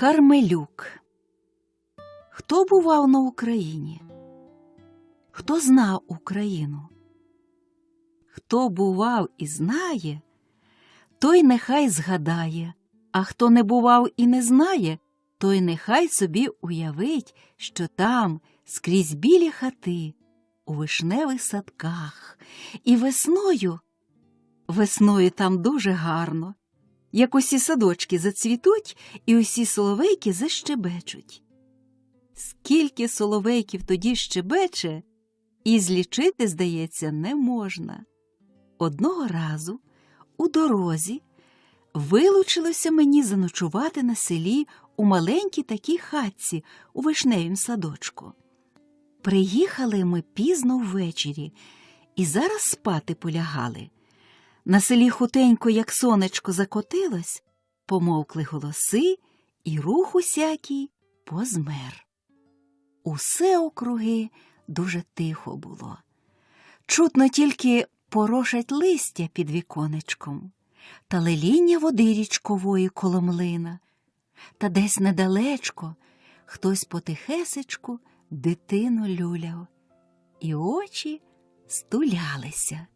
Кармелюк. Хто бував на Україні? Хто знав Україну? Хто бував і знає, той нехай згадає, а хто не бував і не знає, той нехай собі уявить, що там, скрізь білі хати, у вишневих садках, і весною там дуже гарно, як усі садочки зацвітуть і усі соловейки защебечуть. Скільки соловейків тоді щебече, і злічити, здається, не можна. Одного разу у дорозі вилучилося мені заночувати на селі у маленькій такій хатці у вишневім садочку. Приїхали ми пізно ввечері і зараз спати полягали. На селі хутенько, як сонечко закотилось, помовкли голоси, і рух усякий позмер. Усе округи дуже тихо було. Чутно тільки порошать листя під віконечком, та леління води річкової коло млина, та десь недалечко хтось потихесечку дитину люляв, і очі стулялися.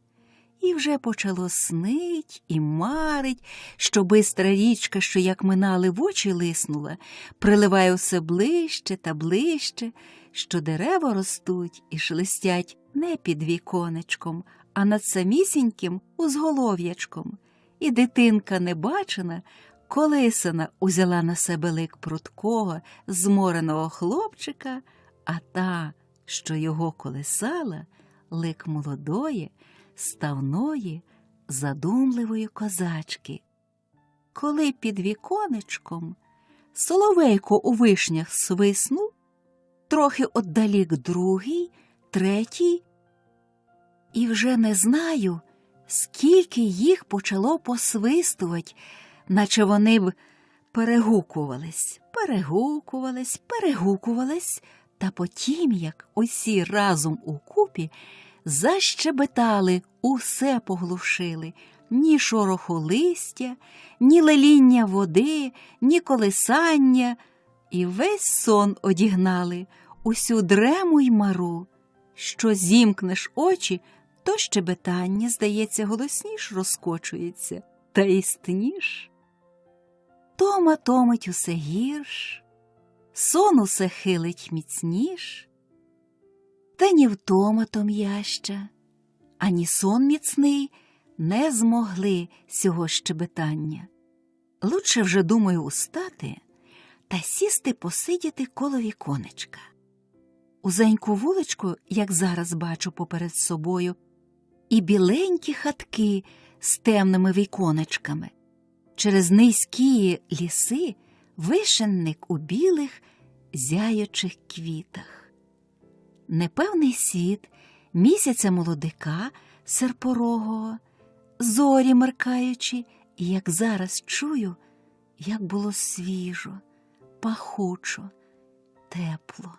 І вже почало снить і марить, що бистра річка, що як минали в очі лиснула, приливає все ближче та ближче, що дерева ростуть і шелестять не під віконечком, а над самісіньким узголов'ячком. І дитинка небачена, колисана узяла на себе лик прудкого, змореного хлопчика, а та, що його колисала, лик молодої, ставної, задумливої козачки. Коли під віконечком соловейко у вишнях свиснув, трохи отдалік другий, третій, і вже не знаю, скільки їх почало посвистувати, наче вони б перегукувались, та потім, як усі разом укупі, защебетали, усе поглушили, ні шороху листя, ні леління води, ні колисання, і весь сон одігнали, усю дрему й мару. Що зімкнеш очі, то щебетання, здається, голосніш розкочується, та істніш. Тома томить усе гірш, сон усе хилить міцніш, та ні втома том'яща, ані сон міцний не змогли сього щебетання. Лучше вже, думаю, устати та сісти посидіти коло віконечка. Узеньку вуличку, як зараз бачу поперед собою, і біленькі хатки з темними віконечками. Через низькі ліси вишенник у білих зяючих квітах. Непевний світ місяця молодика серпорогого, зорі меркаючи, і як зараз чую, як було свіжо, пахучо, тепло.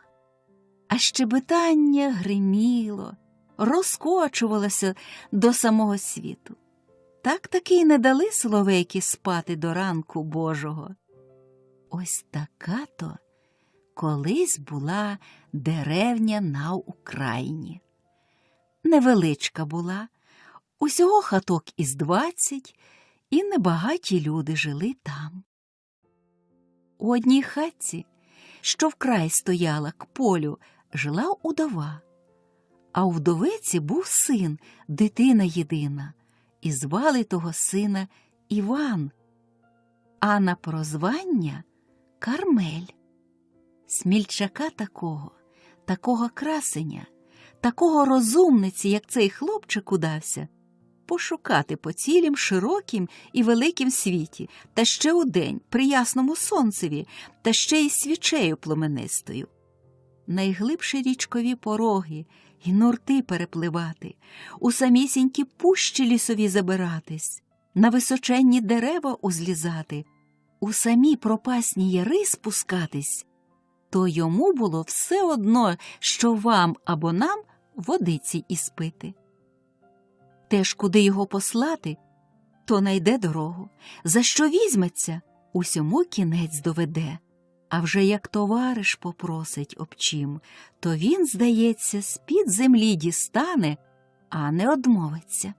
А щебетання гриміло, розкочувалося до самого світу. Так таки й не дали соловейки спати до ранку Божого. Ось така-то колись була деревня на Україні. Невеличка була, усього хаток із 20, і небагаті люди жили там. У одній хатці, що вкрай стояла к полю, жила удова, а у вдовиці був син, дитина єдина, і звали того сина Іван, а на прозвання Кармель. Смільчака такого красеня, такого розумниці, як цей хлопчик удався, пошукати по цілім широкім і великім світі, та ще удень при ясному сонцеві, та ще й свічею пломенистою. Найглибші річкові пороги і нурти перепливати, у самісінькі пущі лісові забиратись, на височенні дерева узлізати, у самі пропасні яри спускатись, то йому було все одно, що вам або нам водиці іспити. Теж куди його послати, то найде дорогу, за що візьметься, усьому кінець доведе. А вже як товариш попросить об чим, то він, здається, з-під землі дістане, а не одмовиться.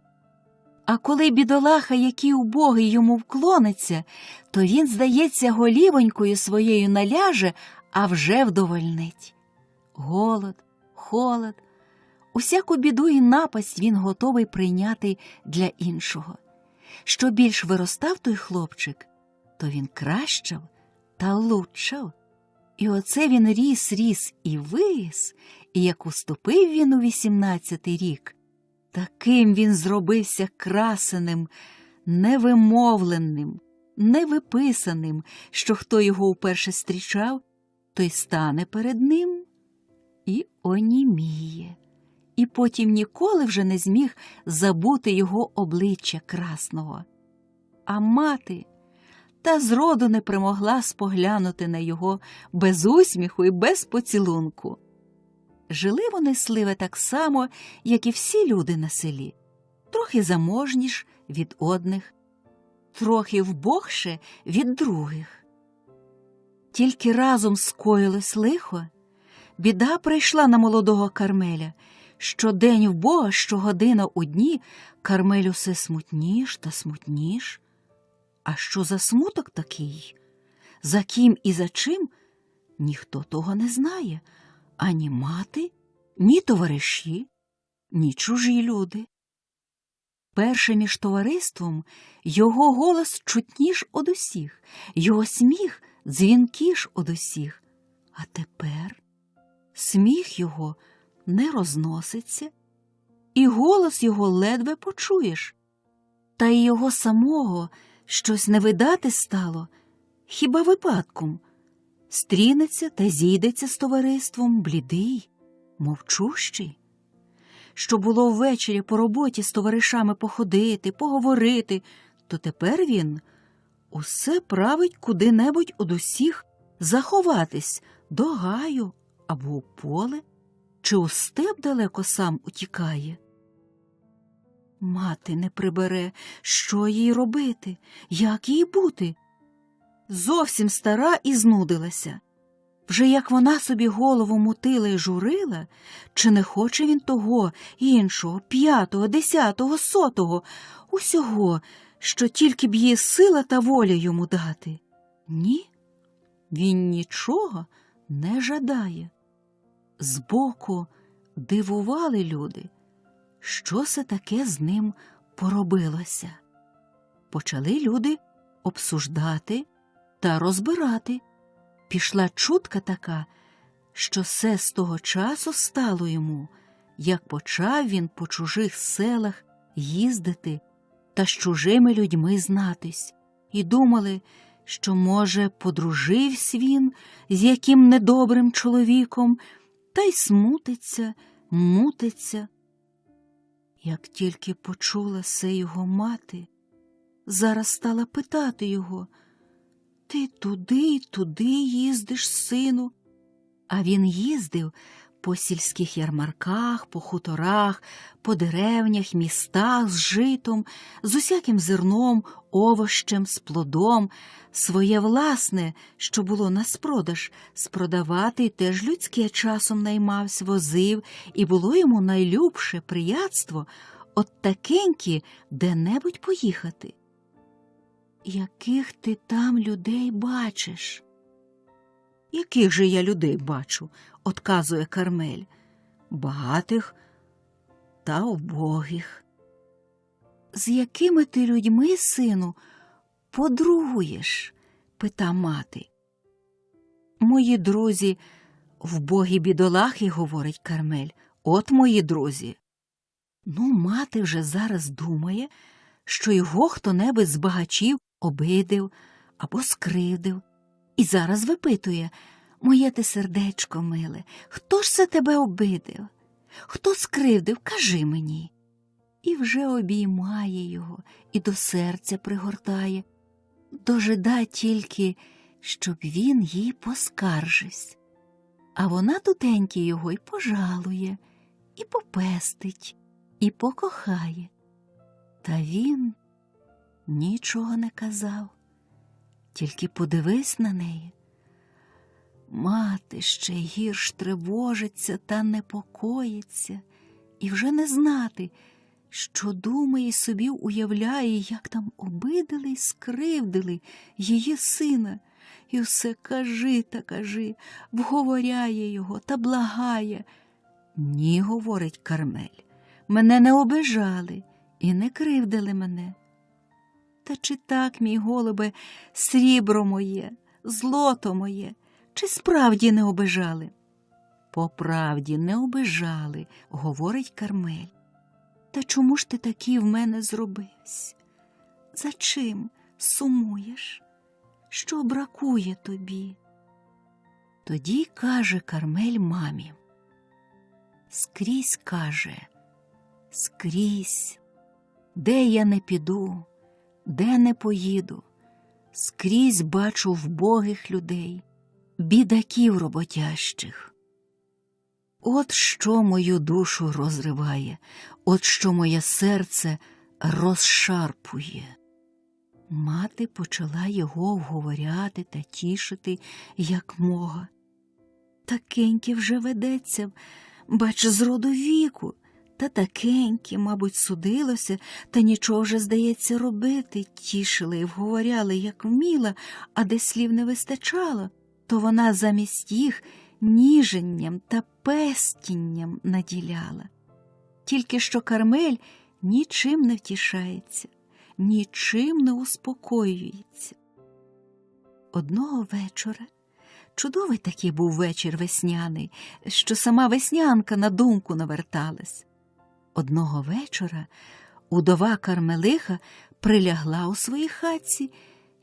А коли бідолаха, який убогий, йому вклониться, то він, здається, голівонькою своєю наляже, а вже вдовольнить. Голод, холод, усяку біду і напасть він готовий прийняти для іншого. Що більш виростав той хлопчик, то він кращав та лучшав. І оце він ріс і виріс, і як уступив він у 18-й рік, таким він зробився красеним, невимовленим, невиписаним, що хто його вперше зустрічав, той стане перед ним і оніміє. І потім ніколи вже не зміг забути його обличчя красного. А мати та зроду не примогла споглянути на його без усміху і без поцілунку. Жили вони, Сливе, так само, як і всі люди на селі, трохи заможніш від одних, трохи вбогше від других. Тільки разом скоїлось лихо, біда прийшла на молодого Кармеля. Щодень вбога, щогодина у дні, Кармель усе смутніш та смутніш. А що за смуток такий? За ким і за чим? Ніхто того не знає. Ані мати, ні товариші, ні чужі люди. Перше між товариством його голос чутніш од усіх, його сміх дзвінкіш од усіх. А тепер сміх його не розноситься, і голос його ледве почуєш. Та й його самого щось не видати стало, хіба випадком. Стрінеться та зійдеться з товариством блідий, мовчущий. Що було ввечері по роботі з товаришами походити, поговорити, то тепер він усе править куди-небудь од усіх заховатись до гаю або у поле, чи у степ далеко сам утікає. Мати не прибере, що їй робити, як їй бути. Зовсім стара і знудилася. Вже як вона собі голову мутила і журила, чи не хоче він того, іншого, 5-го, 10-го, 100-го, усього, що тільки б її сила та воля йому дати. Ні, він нічого не жадає. Збоку дивували люди, що се таке з ним поробилося. Почали люди обсуждати та розбирати. Пішла чутка така, що все з того часу стало йому, як почав він по чужих селах їздити та з чужими людьми знатись, і думали, що, може, подружився він з яким недобрим чоловіком, та й смутиться, мутиться. Як тільки почула се його мати, зараз стала питати його: «Ти туди й туди їздиш, сину?» А він їздив по сільських ярмарках, по хуторах, по деревнях, містах з житом, з усяким зерном, овощем, з плодом. Своє власне, що було на спродаж, спродавати й теж людське часом наймавсь, возив, і було йому найлюбше приятство от такенькі де-небудь поїхати. «Яких ти там людей бачиш?» «Яких же я людей бачу?» – одказує Кармель. «Багатих та убогих». «З якими ти людьми, сину, подругуєш?» – пита мати. «Мої друзі вбогі бідолахи», – говорить Кармель. «От мої друзі». Ну, мати вже зараз думає, що його хто-небудь з багачів обидив або скривдив. І зараз випитує: «Моє ти сердечко миле, хто ж це тебе обидив? Хто скривдив, кажи мені». І вже обіймає його і до серця пригортає, дожида тільки, щоб він їй поскаржився. А вона тутеньки його й пожалує, і попестить, і покохає. Та він нічого не казав, тільки подивись на неї. Мати ще гірш тривожиться та непокоїться, і вже не знати, що думає, собі уявляє, як там обидили й скривдили її сина. І все кажи та кажи, вговоряє його та благає. Ні, говорить Кармель, мене не обижали і не кривдили мене. Та чи так, мій голубе, срібро моє, злото моє, чи справді не обижали? По правді не обижали, говорить Кармель. Та чому ж ти такий в мене зробився? За чим сумуєш? Що бракує тобі? Тоді каже Кармель мамі. Скрізь, каже, скрізь, де я не піду, де не поїду, скрізь бачу вбогих людей, бідаків роботящих. От що мою душу розриває, от що моє серце розшарпує. Мати почала його вговоряти та тішити, як мога. Такеньке вже ведеться, бач, з роду віку, та такеньке, мабуть, судилося, та нічого вже, здається, робити. Тішили і вговоряли, як вміла, а де слів не вистачало, то вона замість їх ніженням та пестінням наділяла. Тільки що Кармель нічим не втішається, нічим не успокоюється. Одного вечора, чудовий такий був вечір весняний, що сама веснянка на думку наверталась. Одного вечора удова Кармелиха прилягла у своїй хатці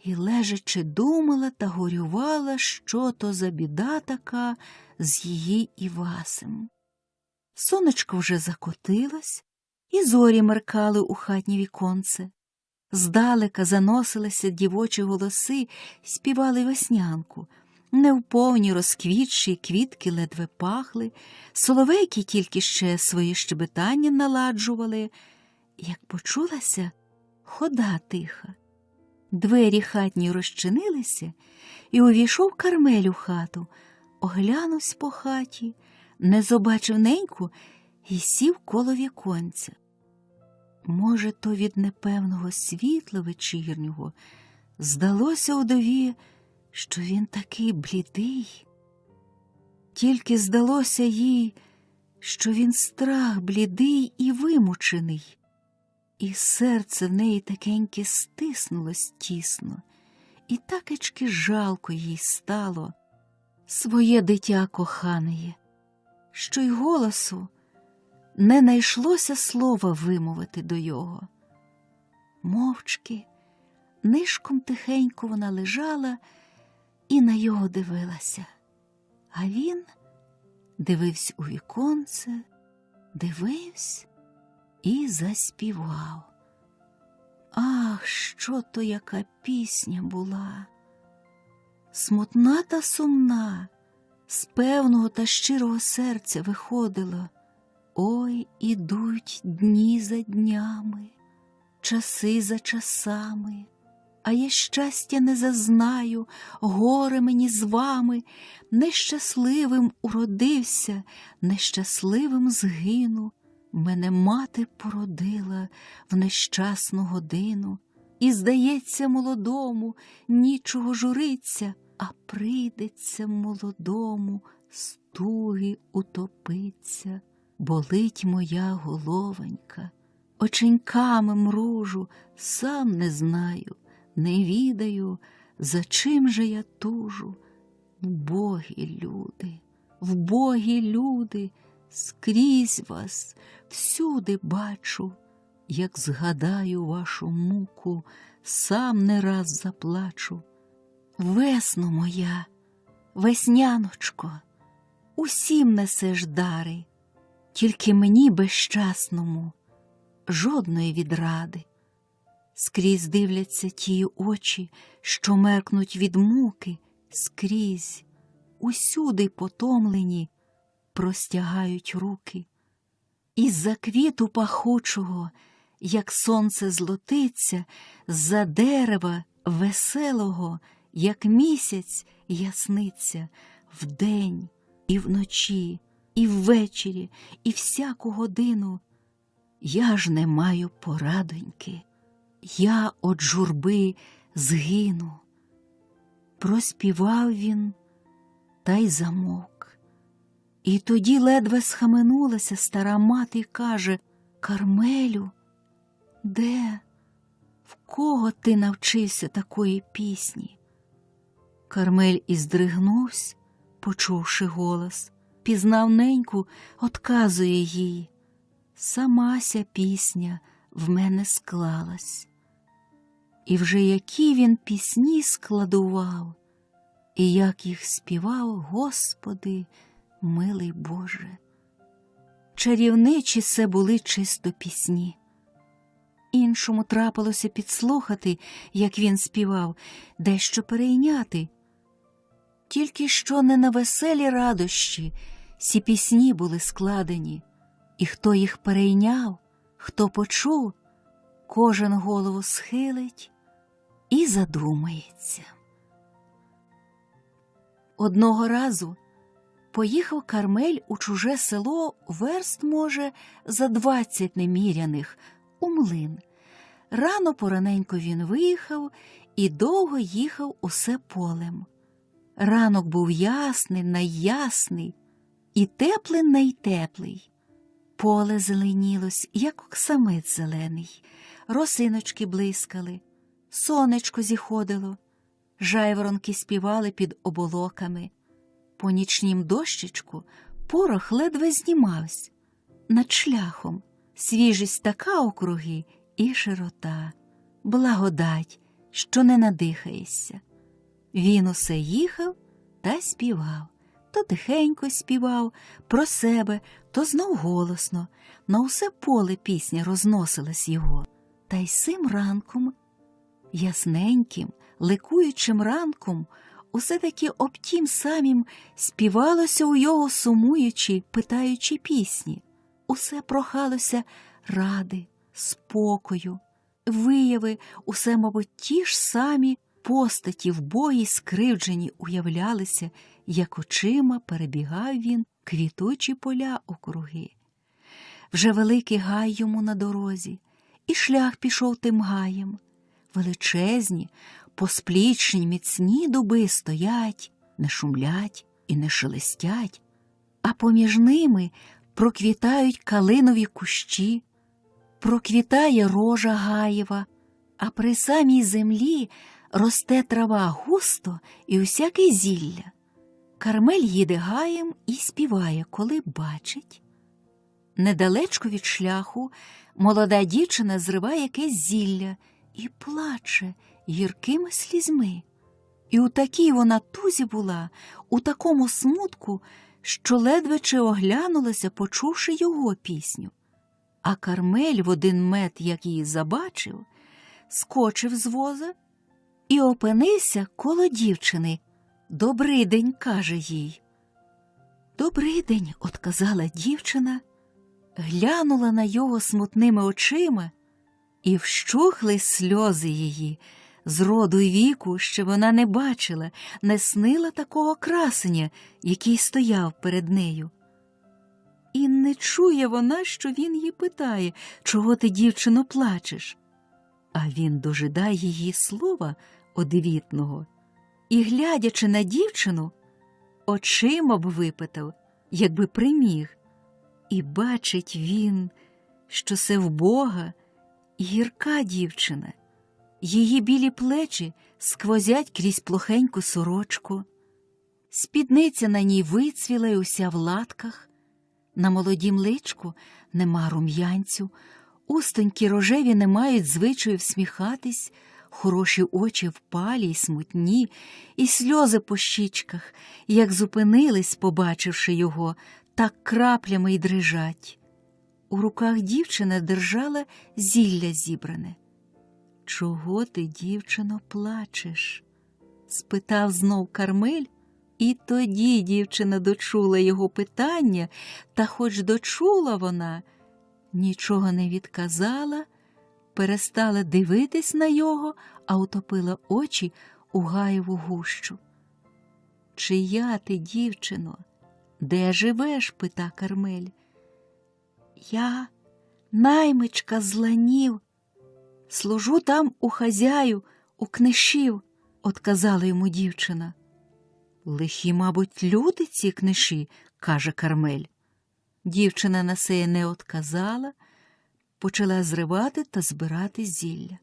і, лежачи, думала та горювала, що то за біда така з її Івасем. Сонечко вже закотилось, і зорі меркали у хатнє віконце. Здалека заносилися дівочі голоси й співали веснянку. Невповні розквітші квітки ледве пахли, соловейки тільки ще своє щебетання наладжували, як почулася хода тиха. Двері хатні розчинилися, і увійшов Кармель у хату, оглянувся по хаті, не побачив неньку і сів коло віконця. Може, то від непевного світла вечірнього здалося удові, що він такий блідий. Тільки здалося їй, що він страх блідий і вимучений, і серце в неї такеньке стиснулось тісно, і такечки жалко їй стало своє дитя коханеє, що й голосу не найшлося слова вимовити до його. Мовчки, нишком тихенько вона лежала і на його дивилася. А він дивився у віконце, дивився і заспівав. Ах, що то яка пісня була! Смутна та сумна, з певного та щирого серця виходила. Ой, ідуть дні за днями, часи за часами, а я щастя не зазнаю, горе мені з вами, нещасливим уродився, нещасливим згину. Мене мати породила в нещасну годину, і, здається, молодому нічого журиться, а прийдеться молодому стуги утопиться. Болить моя головонька, оченьками мружу, сам не знаю, не відаю, за чим же я тужу. Вбогі люди, скрізь вас, всюди бачу, як згадаю вашу муку, сам не раз заплачу. Весно моя, весняночко, усім несеш дари, тільки мені безщасному жодної відради. Скрізь дивляться ті очі, що меркнуть від муки, скрізь, усюди потомлені, простягають руки. Із-за квіту пахучого, як сонце злотиться, з-за дерева веселого, як місяць ясниться, вдень, і вночі, і ввечері, і всяку годину. Я ж не маю порадоньки, я од журби згину. Проспівав він, та й замовк. І тоді ледве схаменулася стара мати й каже: «Кармелю, де? В кого ти навчився такої пісні?» Кармель і здригнувся, почувши голос, пізнав неньку, одказує їй: «Сама ся пісня в мене склалась». І вже які він пісні складував, і як їх співав, Господи, милий Боже. Чарівничі се були чисто пісні. Іншому трапилося підслухати, як він співав, дещо перейняти. Тільки що не на веселі радощі сі пісні були складені, і хто їх перейняв, хто почув, кожен голову схилить і задумається. Одного разу поїхав Кармель у чуже село верст, може, за 20 неміряних, у млин. Рано пораненько він виїхав і довго їхав усе полем. Ранок був ясний, найясний, і теплий найтеплий. Поле зеленілось, як оксамит зелений, росиночки блискали, сонечко зіходило, жайворонки співали під оболоками. По нічнім дощечку порох ледве знімався. Над шляхом свіжість така округи і широта, благодать, що не надихаєшся. Він усе їхав та співав, то тихенько співав про себе, то знов голосно, на усе поле пісня розносилась його. Та й сим ранком, ясненьким, ликуючим ранком, усе таки об тім самім співалося у його сумуючі, питаючі пісні. Усе прохалося ради, спокою, вияви, усе, мабуть, ті ж самі постаті вбої скривджені уявлялися, як очима перебігав він квітучі поля округи. Вже великий гай йому на дорозі, і шлях пішов тим гаєм. Величезні, посплічні, міцні дуби стоять, не шумлять і не шелестять, а поміж ними проквітають калинові кущі, проквітає рожа гаєва, а при самій землі росте трава густо і усяке зілля. Кармель їде гаєм і співає, коли бачить. Недалечко від шляху молода дівчина зриває якесь зілля і плаче гіркими слізьми. І у такій вона тузі була, у такому смутку, що ледве чи оглянулася, почувши його пісню. А Кармель в один мет, як її забачив, скочив з воза і опинився коло дівчини. «Добрий день», – каже їй. «Добрий день», – отказала дівчина, глянула на його смутними очима, і вщухли сльози її. З роду й віку, що вона не бачила, не снила такого красення, який стояв перед нею. І не чує вона, що він її питає: «Чого ти, дівчино, плачеш?» А він дожидає її слова одвітного і, глядячи на дівчину, очима б випитав, якби приміг. І бачить він, що се вбога і гірка дівчина. Її білі плечі сквозять крізь плохеньку сорочку, спідниця на ній вицвіла й уся в латках, на молодім личку нема рум'янцю, устонькі рожеві не мають звичаю всміхатись, хороші очі впалі й смутні, і сльози по щічках, як зупинились, побачивши його, так краплями й дрижать. У руках дівчина держала зілля зібране. «Чого ти, дівчино, плачеш?» – спитав знов Кармель, і тоді дівчина дочула його питання, та хоч дочула вона, нічого не відказала, перестала дивитись на його, а утопила очі у гаєву гущу. Чия ти, дівчино? Де живеш? Пита Кармель. Я наймичка з Ланів. Служу там у хазяю, у книшів, отказала йому дівчина. Лихі, мабуть, люди ці книші, каже Кармель. Дівчина на сеє не отказала, почала зривати та збирати зілля.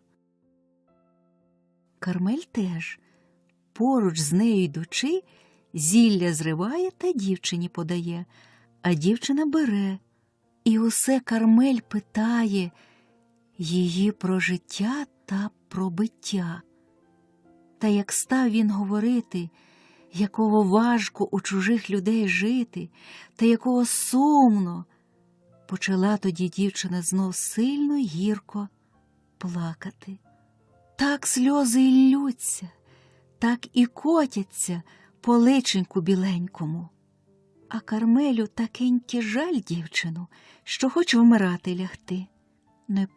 Кармель теж, поруч з нею йдучи, зілля зриває та дівчині подає, а дівчина бере. І усе Кармель питає її про життя та про биття. Та як став він говорити, якого важко у чужих людей жити, та якого сумно, почала тоді дівчина знов сильно й гірко плакати. Так сльози й ллються, так і котяться по личеньку біленькому. А Кармелю такеньки жаль дівчину, що хоче вмирати лягти. Не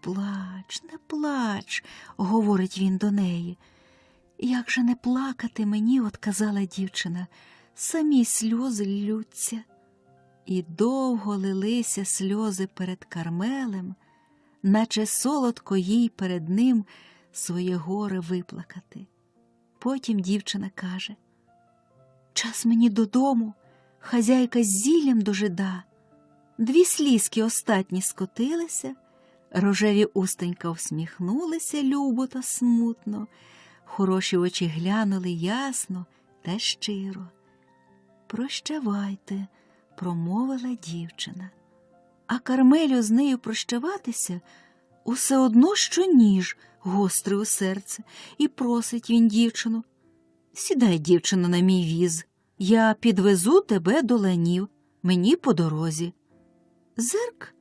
плач, говорить він до неї. Як же не плакати мені, отказала дівчина, самі сльози ллються. І довго лилися сльози перед Кармелем, наче солодко їй перед ним своє горе виплакати. Потім дівчина каже: час мені додому, хазяйка з зіллям дожида. 2 слізки остатні скотилися, рожеві устенька всміхнулися любо та смутно, хороші очі глянули ясно та щиро. Прощавайте, промовила дівчина. А Кармелю з нею прощаватися усе одно, що ніж гострий у серце, і просить він дівчину: сідай, дівчино, на мій віз, я підвезу тебе до Ланів, мені по дорозі. Зирк,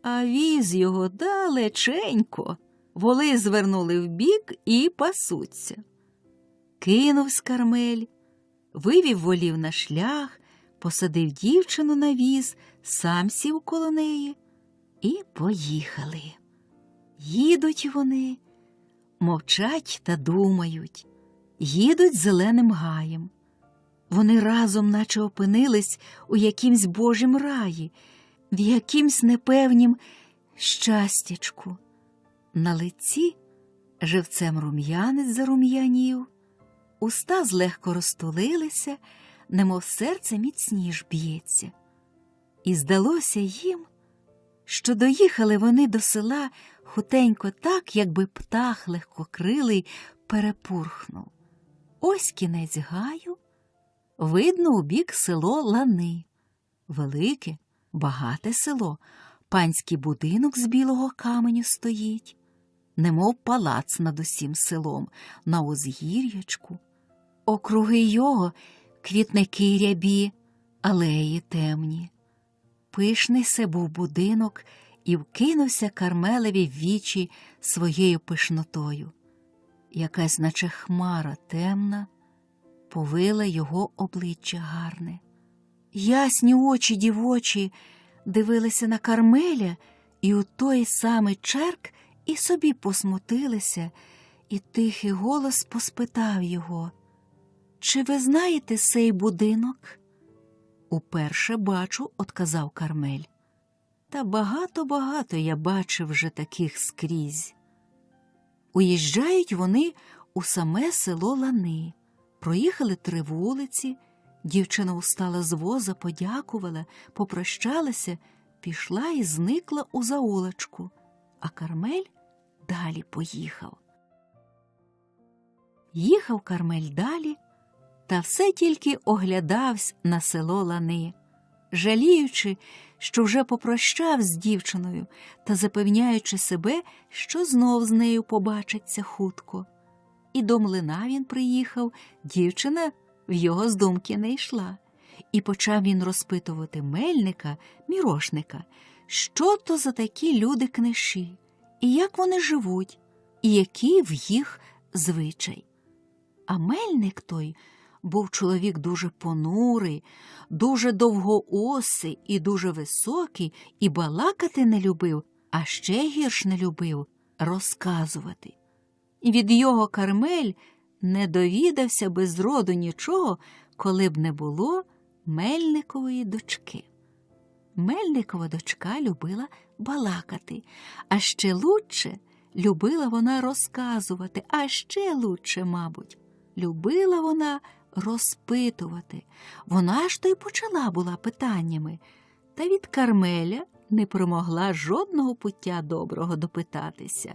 а віз його далеченько, воли звернули вбік і пасуться. Кинувсь Кармель, вивів волів на шлях, посадив дівчину на віз, сам сів коло неї і поїхали. Їдуть вони, мовчать та думають, їдуть зеленим гаєм. Вони разом наче опинились у якимсь божім раї, в якимсь непевнім щастячку. На лиці живцем рум'янець зарум'янів, уста злегко розтулилися, немов серце міцніш б'ється. І здалося їм, що доїхали вони до села хутенько так, якби птах легкокрилий перепурхнув. Ось кінець гаю, видно убік село Лани. Велике, багате село, панський будинок з білого каменю стоїть, немов палац над усім селом, на узгір'ячку. Округи його квітники рябі, алеї темні. Пишний се був будинок, і вкинувся Кармелеві в вічі своєю пишнотою. Якась, наче хмара темна, повила його обличчя гарне. Ясні очі дівочі дивилися на Кармеля, і у той самий черк і собі посмутилися, і тихий голос поспитав його: «Чи ви знаєте сей будинок?» «Уперше бачу», – отказав Кармель. «Та багато-багато я бачив вже таких скрізь». Уїжджають вони у саме село Лани. Проїхали 3 вулиці, дівчина устала з воза, подякувала, попрощалася, пішла і зникла у заулочку, а Кармель далі поїхав. Їхав Кармель далі, та все тільки оглядавсь на село Лани, жаліючи, що вже попрощав з дівчиною та запевняючи себе, що знов з нею побачиться хутко. І до млина він приїхав, дівчина в його з думки не йшла. І почав він розпитувати мельника, мірошника, що то за такі люди-книші, і як вони живуть, і який в їх звичай. А мельник той був чоловік дуже понурий, дуже довгоосий і дуже високий, і балакати не любив, а ще гірш не любив розказувати. І від його Кармель не довідався без роду нічого коли б не було Мельникової дочки. Мельникова дочка любила балакати, а ще лучше любила вона розказувати, а ще лучше, мабуть, любила вона розпитувати. Вона ж то й почала була питаннями, та від Кармеля не промогла жодного пуття доброго допитатися.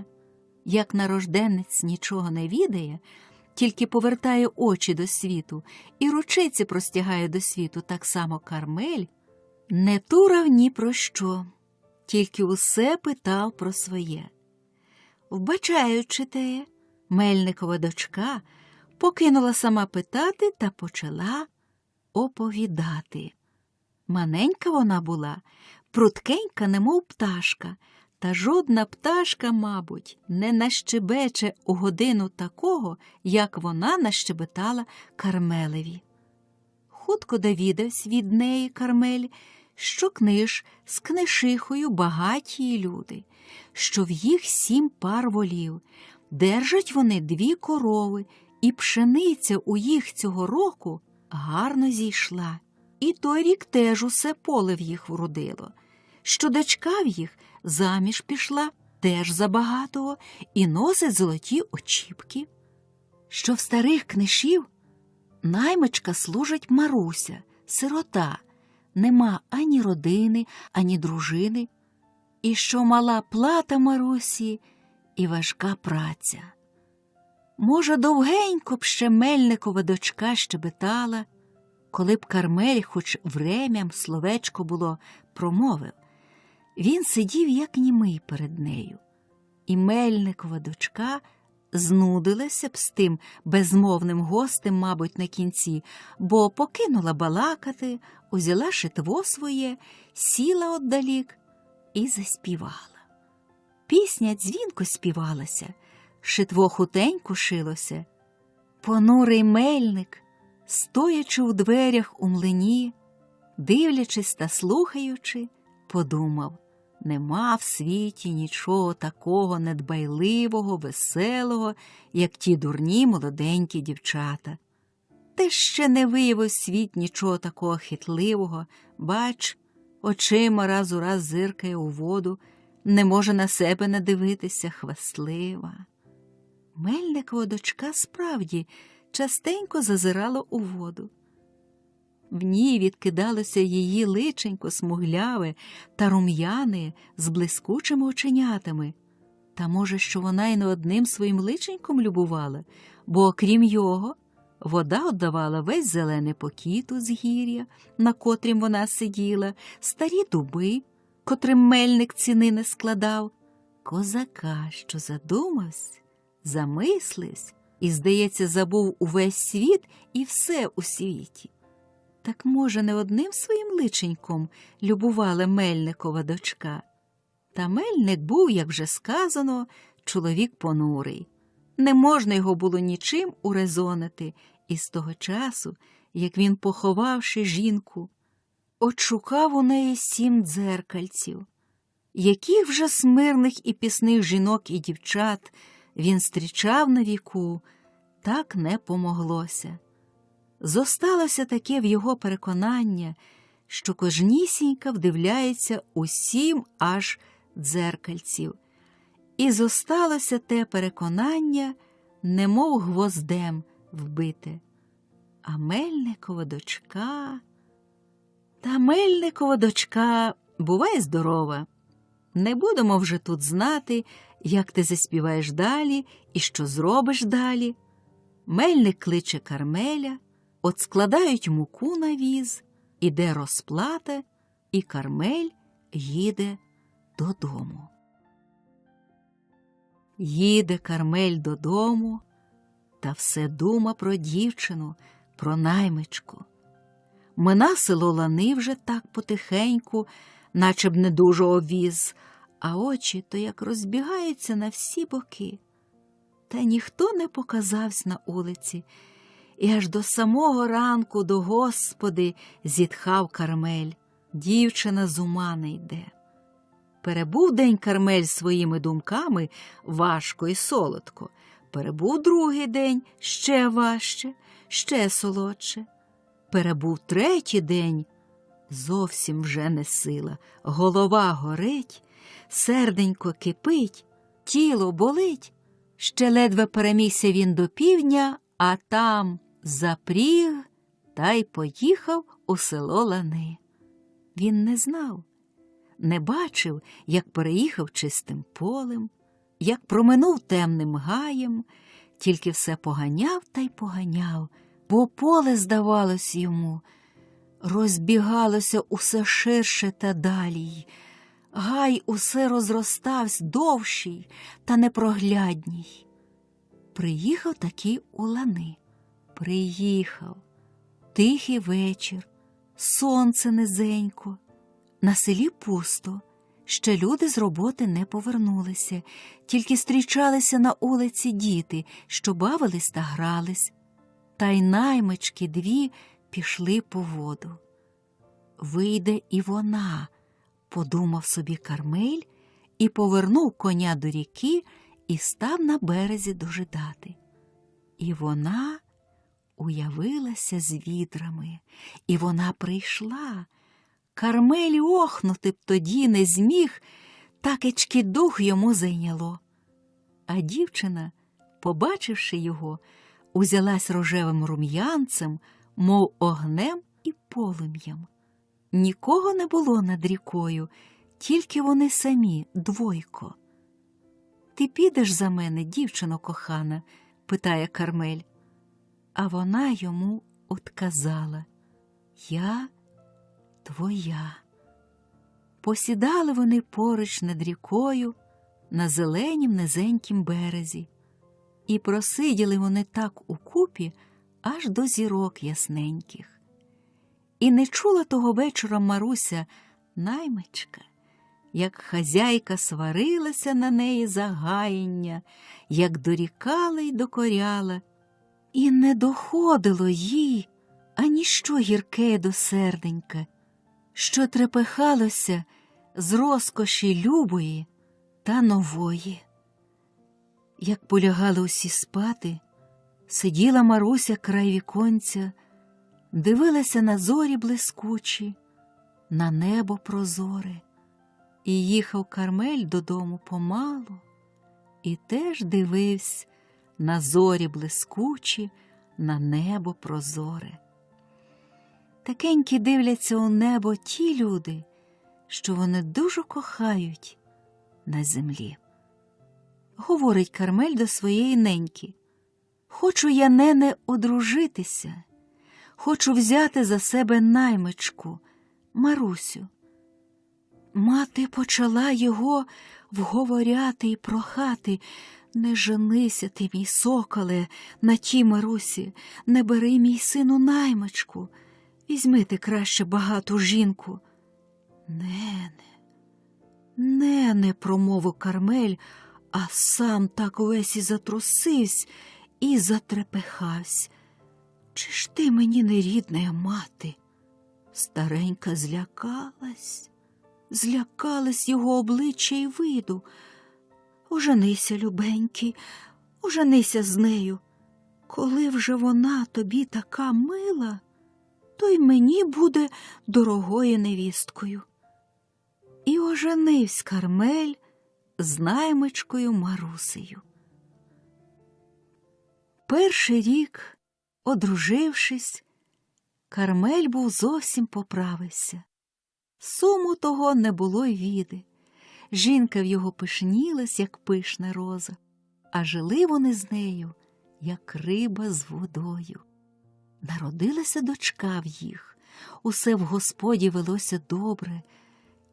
Як нарожденець нічого не відає, тільки повертає очі до світу і ручиці простягає до світу, так само Кармель не турав ні про що, тільки усе питав про своє. Вбачаючи те, Мельникова дочка покинула сама питати та почала оповідати. Маненька вона була, пруткенька, немов пташка, та жодна пташка, мабуть, не нащебече у годину такого, як вона нащебетала Кармелеві. Хутко довідався від неї Кармель, що книж з книшихою багаті люди, що в їх 7 пар волів, держать вони 2 корови, і пшениця у їх цього року гарно зійшла. І той рік теж усе поле в їх вродило, що дочка в їх заміж пішла теж забагатого і носить золоті очіпки, що в старих книшів наймичка служить Маруся, сирота, нема ані родини, ані дружини, і що мала плата Марусі і важка праця. Може, довгенько б ще Мельникова дочка щебетала, коли б Кармель хоч врем'ям словечко було промовив. Він сидів, як німий перед нею, і Мельникова дочка знудилася б з тим безмовним гостем, мабуть, на кінці, бо покинула балакати, узяла шитво своє, сіла отдалік і заспівала. Пісня дзвінко співалася, шитво хутенько шилося. Понурий мельник, стоячи у дверях у млині, дивлячись та слухаючи, подумав: нема в світі нічого такого недбайливого, веселого, як ті дурні молоденькі дівчата. Та ще не виявив світ нічого такого хитливого, бач, очима раз у раз зиркає у воду, не може на себе надивитися, хвастлива. Мельникова дочка справді частенько зазирала у воду. В ній відкидалося її личенько смугляве та рум'яне з блискучими оченятами. Та може, що вона й не одним своїм личеньком любувала, бо окрім його, вода віддавала весь зелений покіт з гір'я, на котрім вона сиділа, старі дуби, котрим мельник ціни не складав, козака, що задумався, замислився і, здається, забув увесь світ і все у світі. Так, може, не одним своїм личеньком любувала Мельникова дочка. Та Мельник був, як вже сказано, чоловік понурий. Не можна його було нічим урезонити, і з того часу, як він, поховавши жінку, отшукав у неї 7 дзеркальців. Яких вже смирних і пісних жінок і дівчат він зустрічав на віку, так не помоглося. Зосталося таке в його переконання, що кожнісінька вдивляється у 7 аж дзеркальців. І зосталося те переконання, немов гвоздем вбите. А Мельникова дочка... Та Мельникова дочка бувай здорова. Не будемо вже тут знати, як ти заспіваєш далі і що зробиш далі. Мельник кличе Кармеля, от складають муку на віз, іде розплата, і Кармель їде додому. Їде Кармель додому, та все дума про дівчину, про наймичку. Мина село Лани вже так потихеньку, наче б не дуже обвіз, а очі то як розбігаються на всі боки. Та ніхто не показався на улиці, і аж до самого ранку до Господи зітхав Кармель. Дівчина з ума не йде. Перебув день Кармель своїми думками важко і солодко. Перебув другий день ще важче, ще солодше. Перебув третій день, зовсім вже не сила. Голова горить, серденько кипить, тіло болить. Ще ледве перемігся він до півдня, а там запріг та й поїхав у село Лани. Він не знав, не бачив, як переїхав чистим полем, як проминув темним гаєм, тільки все поганяв та й поганяв, бо поле, здавалось йому, розбігалося усе ширше та далі. Гай усе розроставсь довший та непроглядній. Приїхав таки у Лани. Приїхав. Тихий вечір, сонце низенько. На селі пусто, ще люди з роботи не повернулися, тільки зустрічалися на вулиці діти, що бавились та грались. Та й наймички дві пішли по воду. Вийде і вона, подумав собі Кармель, і повернув коня до ріки і став на березі дожидати. І вона уявилася з відрами, і вона прийшла. Кармель охнути б тоді не зміг, такечки дух йому зайняло. А дівчина, побачивши його, узялась рожевим рум'янцем, мов огнем і полум'ям. Нікого не було над рікою, тільки вони самі, двойко. «Ти підеш за мене, дівчино кохана?» – питає Кармель. А вона йому отказала: «Я твоя». Посідали вони поруч над рікою на зеленім низенькім березі. І просиділи вони так укупі аж до зірок ясненьких. І не чула того вечора Маруся, наймичка, як хазяйка сварилася на неї за гаяння, як дорікала й докоряла. І не доходило їй аніщо гірке до серденька, що трепехалося з розкоші любої та нової. Як полягали усі спати, сиділа Маруся край віконця, дивилася на зорі блискучі, на небо прозоре. І їхав Кармель додому помалу, і теж дивився на зорі блискучі, на небо прозоре. Такенькі дивляться у небо ті люди, що вони дуже кохають на землі. Говорить Кармель до своєї неньки: «Хочу я, нене, одружитися, хочу взяти за себе наймичку, Марусю». Мати почала його вговоряти і прохати: «Не женися ти, мій соколе, на тій Марусі, не бери, мій сину, наймичку, візьми ти краще багату жінку». «Нене», промовив Кармель, а сам так увесь і затрусився, і затрепехався. «Чи ж ти мені не рідна мати?» Старенька злякалась його обличчя й виду. «Оженися, любенький, оженися з нею. Коли вже вона тобі така мила, то й мені буде дорогою невісткою». І оженивсь Кармель з наймичкою Марусею. Перший рік, одружившись, Кармель був зовсім поправився. Суму того не було й віди. Жінка в його пишнілась, як пишна роза, а жили вони з нею, як риба з водою. Народилася дочка в їх, усе в Господі велося добре,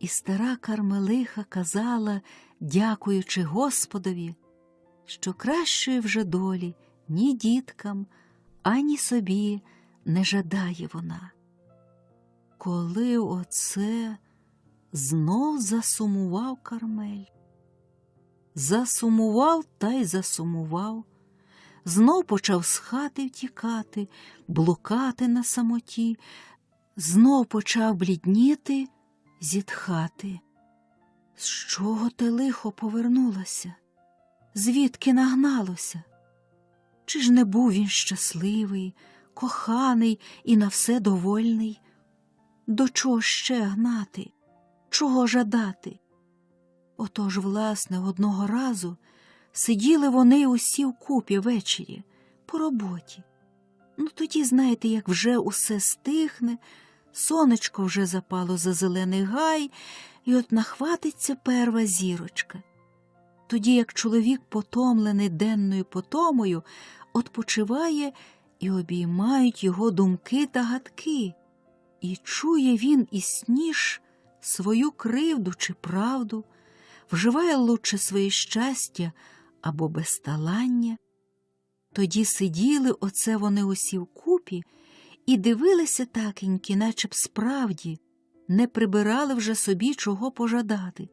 і стара Кармелиха казала, дякуючи Господові, що кращої вже долі ні діткам, ані собі не жадає вона. Коли оце знов засумував Кармель. Засумував та й засумував. Знов почав з хати втікати, блукати на самоті, знов почав блідніти, зітхати. З чого те лихо повернулося? Звідки нагналося? Чи ж не був він щасливий, коханий і на все довольний. До чого ще гнати? Чого жадати? Отож, власне, одного разу сиділи вони усі вкупі ввечері, по роботі. Ну, тоді, знаєте, як вже усе стихне, сонечко вже запало за зелений гай, і от нахватиться перва зірочка. Тоді, як чоловік, потомлений денною потомою, отпочиває і обіймають його думки та гадки, і чує він і сніж свою кривду чи правду, вживає лучше своє щастя або безталання. Тоді сиділи оце вони усі вкупі і дивилися такенькі, наче б справді не прибирали вже собі чого пожадати.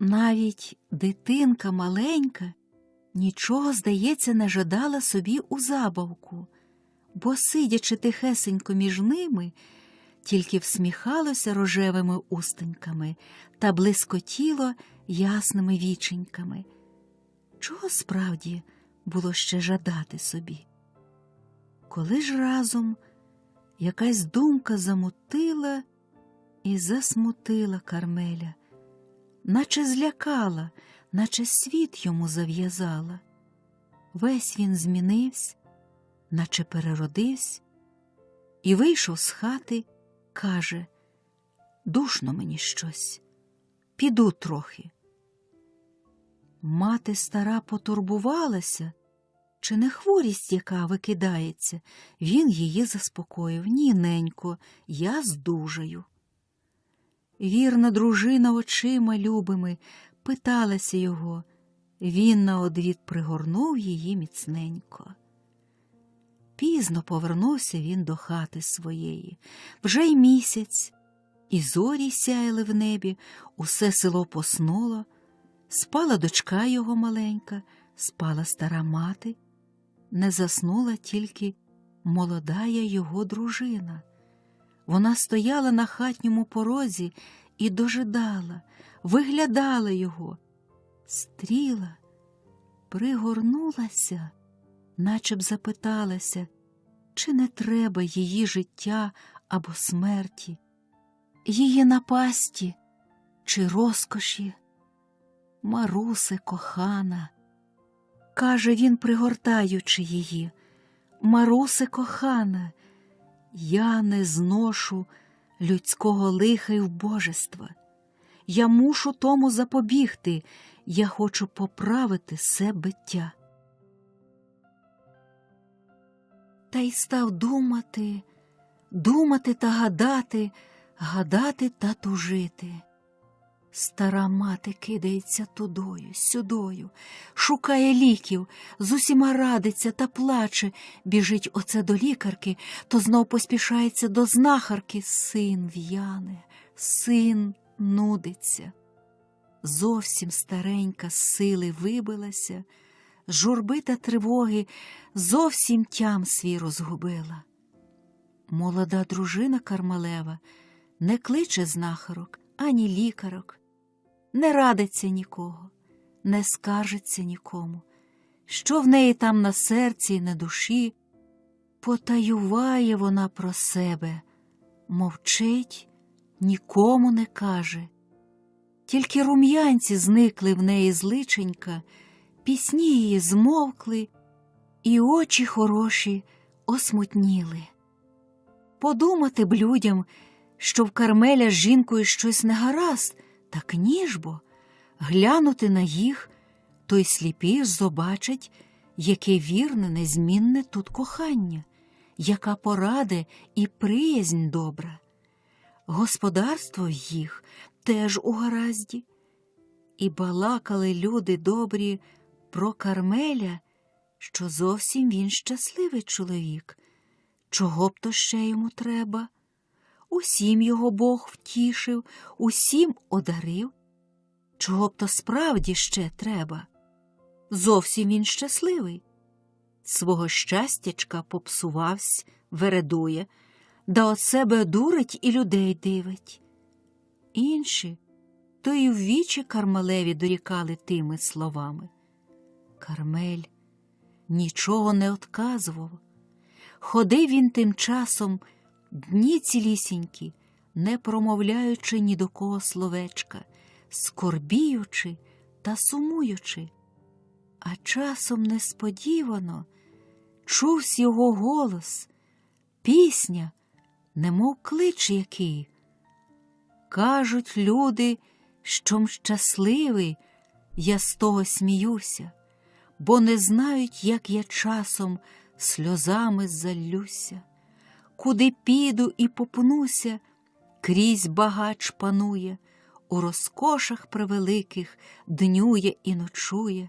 Навіть дитинка маленька нічого, здається, не жадала собі у забавку, бо, сидячи тихесенько між ними, тільки всміхалося рожевими устеньками та блискотіло ясними віченьками. Чого справді було ще жадати собі? Коли ж разом якась думка замутила і засмутила Кармеля, наче злякала, наче світ йому зав'язала. Весь він змінився, наче переродився, і вийшов з хати, каже: «Душно мені щось, піду трохи». Мати стара потурбувалася, чи не хворість яка викидається. Він її заспокоїв: «Ні, ненько, я здужаю». Вірна дружина очима любими питалася його. Він на одвід пригорнув її міцненько. Пізно повернувся він до хати своєї. Вже й місяць, і зорі сяяли в небі, усе село поснуло. Спала дочка його маленька, спала стара мати. Не заснула тільки молодая його дружина. Вона стояла на хатньому порозі і дожидала, виглядала його. Стріла пригорнулася, наче б запиталася, чи не треба її життя або смерті, її напасті чи розкоші. «Марусе, кохана», – каже він, пригортаючи її, «Марусе, кохана, я не зношу людського лиха й вбожества. Я мушу тому запобігти, я хочу поправити се биття». Та й став думати, думати та гадати, гадати та тужити. Стара мати кидається тудою, сюдою, шукає ліків, з усіма радиться та плаче, біжить оце до лікарки, то знов поспішається до знахарки. Син в'яне, син нудиться. Зовсім старенька з сили вибилася, з журби та тривоги зовсім тям свій розгубила. Молода дружина Кармалева не кличе знахарок, ані лікарок, не радиться нікого, не скаржиться нікому, що в неї там на серці й на душі. Потаюває вона про себе, мовчить, нікому не каже. Тільки рум'янці зникли в неї з личенька, пісні її змовкли, і очі хороші осмутніли. Подумати б людям, що в Кармеля з жінкою щось негаразд, так ні ж бо, глянути на їх, то й сліпі ж зобачать, яке вірне, незмінне тут кохання, яка поради і приязнь добра. Господарство в їх теж у гаразді. І балакали люди добрі про Кармеля, що зовсім він щасливий чоловік. Чого б то ще йому треба? Усім його Бог втішив, усім одарив. Чого б то справді ще треба? Зовсім він щасливий. Свого щастячка попсувавсь, вередує, да от себе дурить і людей дивить. Інші то й в вічі Кармелеві дорікали тими словами. Кармель нічого не одказував, Ходив він тим часом дні цілісінькі, не промовляючи ні до кого словечка, скорбіючи та сумуючи. А часом несподівано чувсь його голос, пісня, немов клич який. Кажуть люди, що щасливий, я з того сміюся, бо не знають, як я часом сльозами заллюся. Куди піду і попнуся, крізь багач панує, у розкошах превеликих днює і ночує,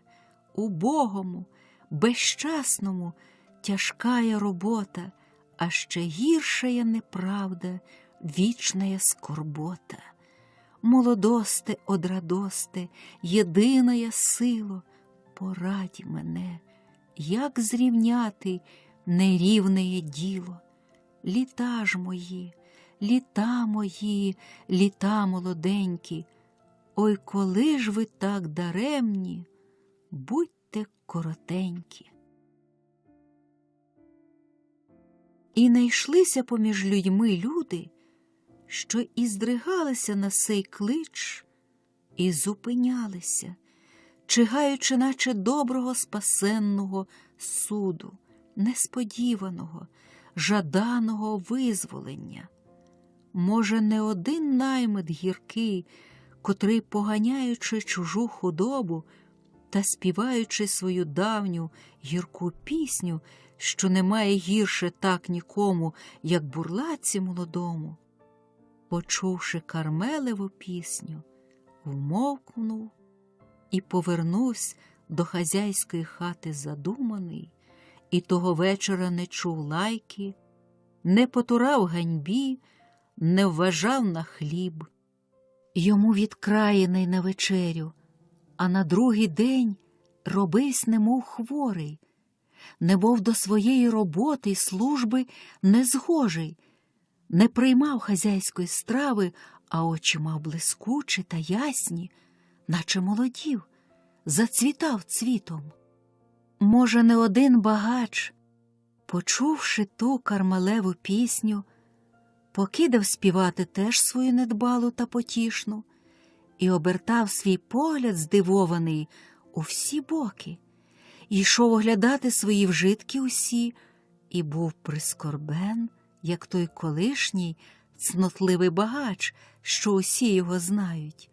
убогому, безщасному тяжкая робота, а ще гіршая неправда, вічная скорбота. Молодосте, одрадосте, єдиная сило, порадь мене, як зрівняти нерівне діло. Літа ж мої, літа молоденькі, ой, коли ж ви так даремні, будьте коротенькі. І найшлися поміж людьми люди, що і здригалися на сей клич, і зупинялися, чигаючи, наче доброго спасенного суду, несподіваного, жаданого визволення. Може, не один наймит гіркий, котрий, поганяючи чужу худобу та співаючи свою давню гірку пісню, що немає гірше так нікому, як бурлаці молодому, почувши Кармелеву пісню, вмовкнув і повернувся до хазяйської хати задуманий, і того вечора не чув лайки, не потурав ганьбі, не вважав на хліб. Йому відкраєний на вечерю, а на другий день робивсь немов хворий, не був до своєї роботи й служби незгожий, не приймав хазяйської страви, а очі мав блискучі та ясні, наче молодів, зацвітав цвітом. Може, не один багач, почувши ту Кармелеву пісню, покидав співати теж свою недбалу та потішну і обертав свій погляд здивований у всі боки, йшов оглядати свої вжитки усі і був прискорбен, як той колишній цнотливий багач, що усі його знають.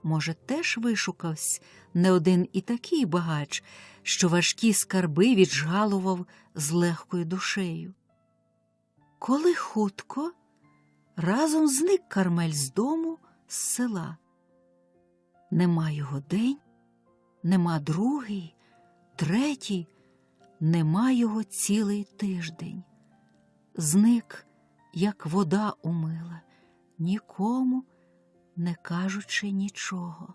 Може, теж вишукавсь не один і такий багач, що важкі скарби віджгалував з легкою душею. Коли хутко разом зник Кармель з дому, з села. Нема його день, нема другий, третій, нема його цілий тиждень. Зник, як вода умила, нікому не кажучи нічого.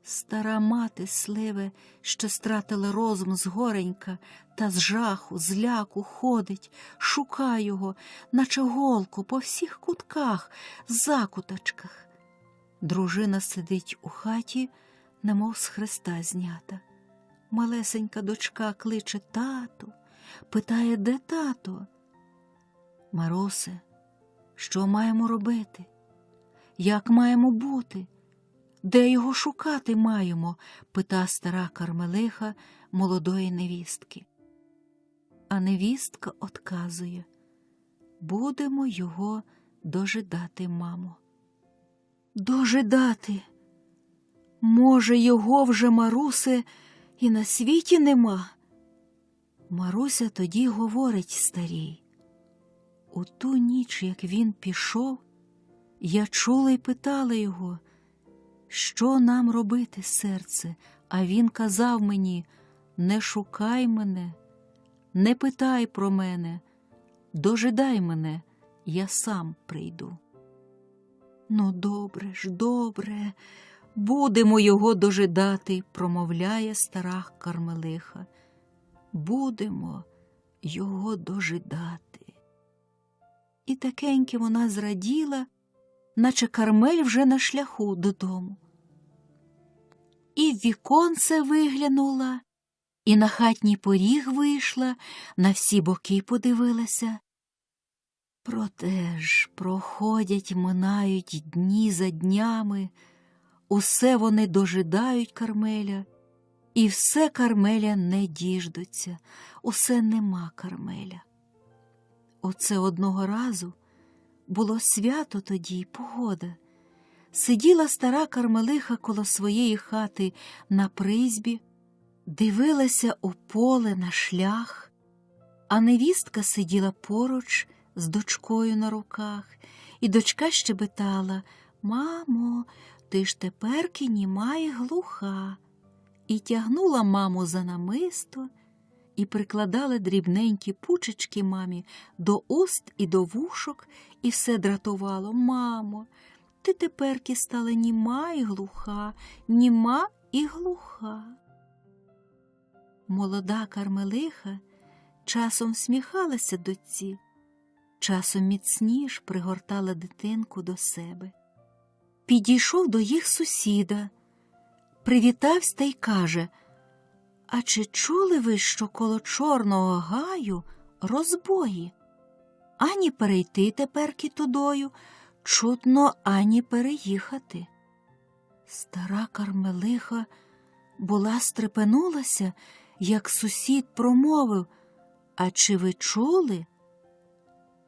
Стара мати Сливе, що стратила розум згоренька, та з жаху, з ляку ходить, шукає його, наче голку по всіх кутках, закуточках. Дружина сидить у хаті, немов з хреста знята. Малесенька дочка кличе тату, питає, де тато? Марусе, що маємо робити? Як маємо бути? Де його шукати маємо? Пита стара Кармелиха молодої невістки. А невістка отказує: будемо його дожидати, мамо. Дожидати? Може, його вже, Марусе, і на світі нема? Маруся тоді говорить старій: у ту ніч, як він пішов, я чула й питала його, що нам робити, серце, а він казав мені: не шукай мене, не питай про мене, дожидай мене, я сам прийду. Ну, добре ж, добре, будемо його дожидати, промовляє стара Кармелиха. Будемо його дожидати. І такеньки вона зраділа, наче Кармель вже на шляху додому. І в віконце виглянула, І на хатній поріг вийшла, на всі боки подивилася. Проте ж проходять, минають дні за днями, усе вони дожидають Кармеля, і все Кармеля не діждуться, усе нема Кармеля. Оце одного разу було свято тоді, погода. Сиділа стара Кармелиха коло своєї хати на призьбі, дивилася у поле на шлях, а невістка сиділа поруч з дочкою на руках, і дочка щебетала: «Мамо, ти ж теперки німа й глуха», і тягнула маму за намисто, і прикладала дрібненькі пучечки мамі до уст і до вушок, і все дратувало: «Мамо, ти теперки стала німа й глуха, німа і глуха». Молода Кармелиха часом сміхалася дочці, часом міцніш пригортала дитинку до себе. Підійшов до їх сусіда, привітався та й каже: «А чи чули ви, що коло Чорного гаю розбої? Ані перейти теперки тудою, чутно, ані переїхати». Стара Кармелиха була стрепенулася, як сусід промовив: «А чи ви чули?»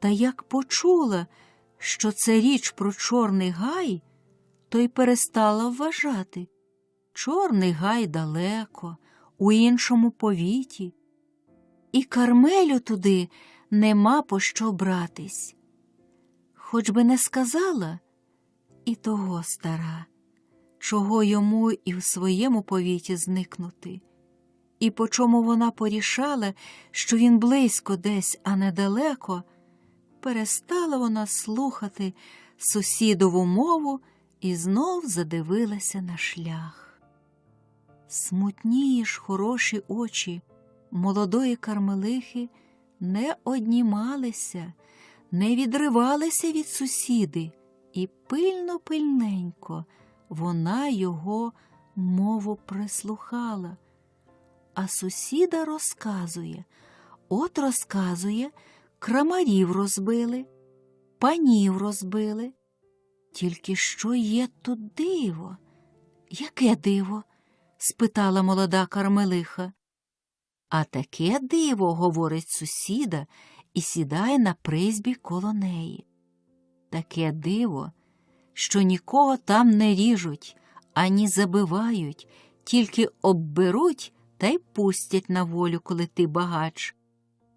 Та як почула, що це річ про Чорний гай, то й перестала вважати. Чорний гай далеко, у іншому повіті, і Кармелю туди нема по що братись. Хоч би не сказала і того стара, чого йому і в своєму повіті зникнути, і по чому вона порішала, що він близько десь, а недалеко, перестала вона слухати сусідову мову і знов задивилася на шлях. Смутні ж хороші очі молодої Кармелихи не однімалися, не відривалися від сусіди, і пильно-пильненько вона його мову прислухала. А сусіда розказує, от розказує, крамарів розбили, панів розбили. Тільки що є тут диво? Яке диво? Спитала молода Кармелиха. А таке диво, говорить сусіда, і сідає на призьбі коло неї. Таке диво, що нікого там не ріжуть, ані забивають, тільки обберуть та й пустять на волю, коли ти багач.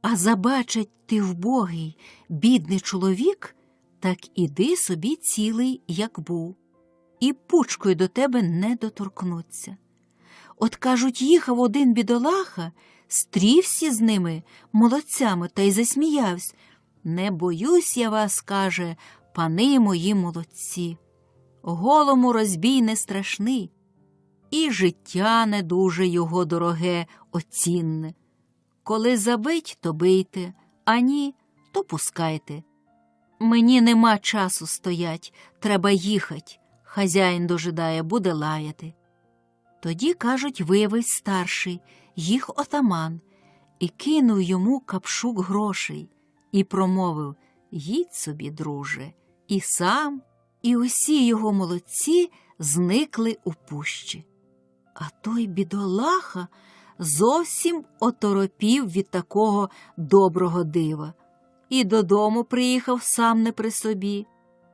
А забачать ти вбогий, бідний чоловік, так іди собі цілий, як був, і пучкою до тебе не доторкнуться. От, кажуть, їхав один бідолаха, стрівся з ними, молодцями, та й засміявсь. «Не боюсь я вас, – каже, – пани мої молодці. Голому розбій не страшний, і життя не дуже його дороге, оцінне. Коли забить, то бийте, а ні, то пускайте. Мені нема часу стоять, треба їхать, хазяїн дожидає, буде лаяти». Тоді, кажуть, виявився старший, їх отаман, і кинув йому капшук грошей, і промовив: «Їдь собі, друже». І сам, і усі його молодці зникли у пущі. А той бідолаха зовсім оторопів від такого доброго дива. І додому приїхав сам не при собі,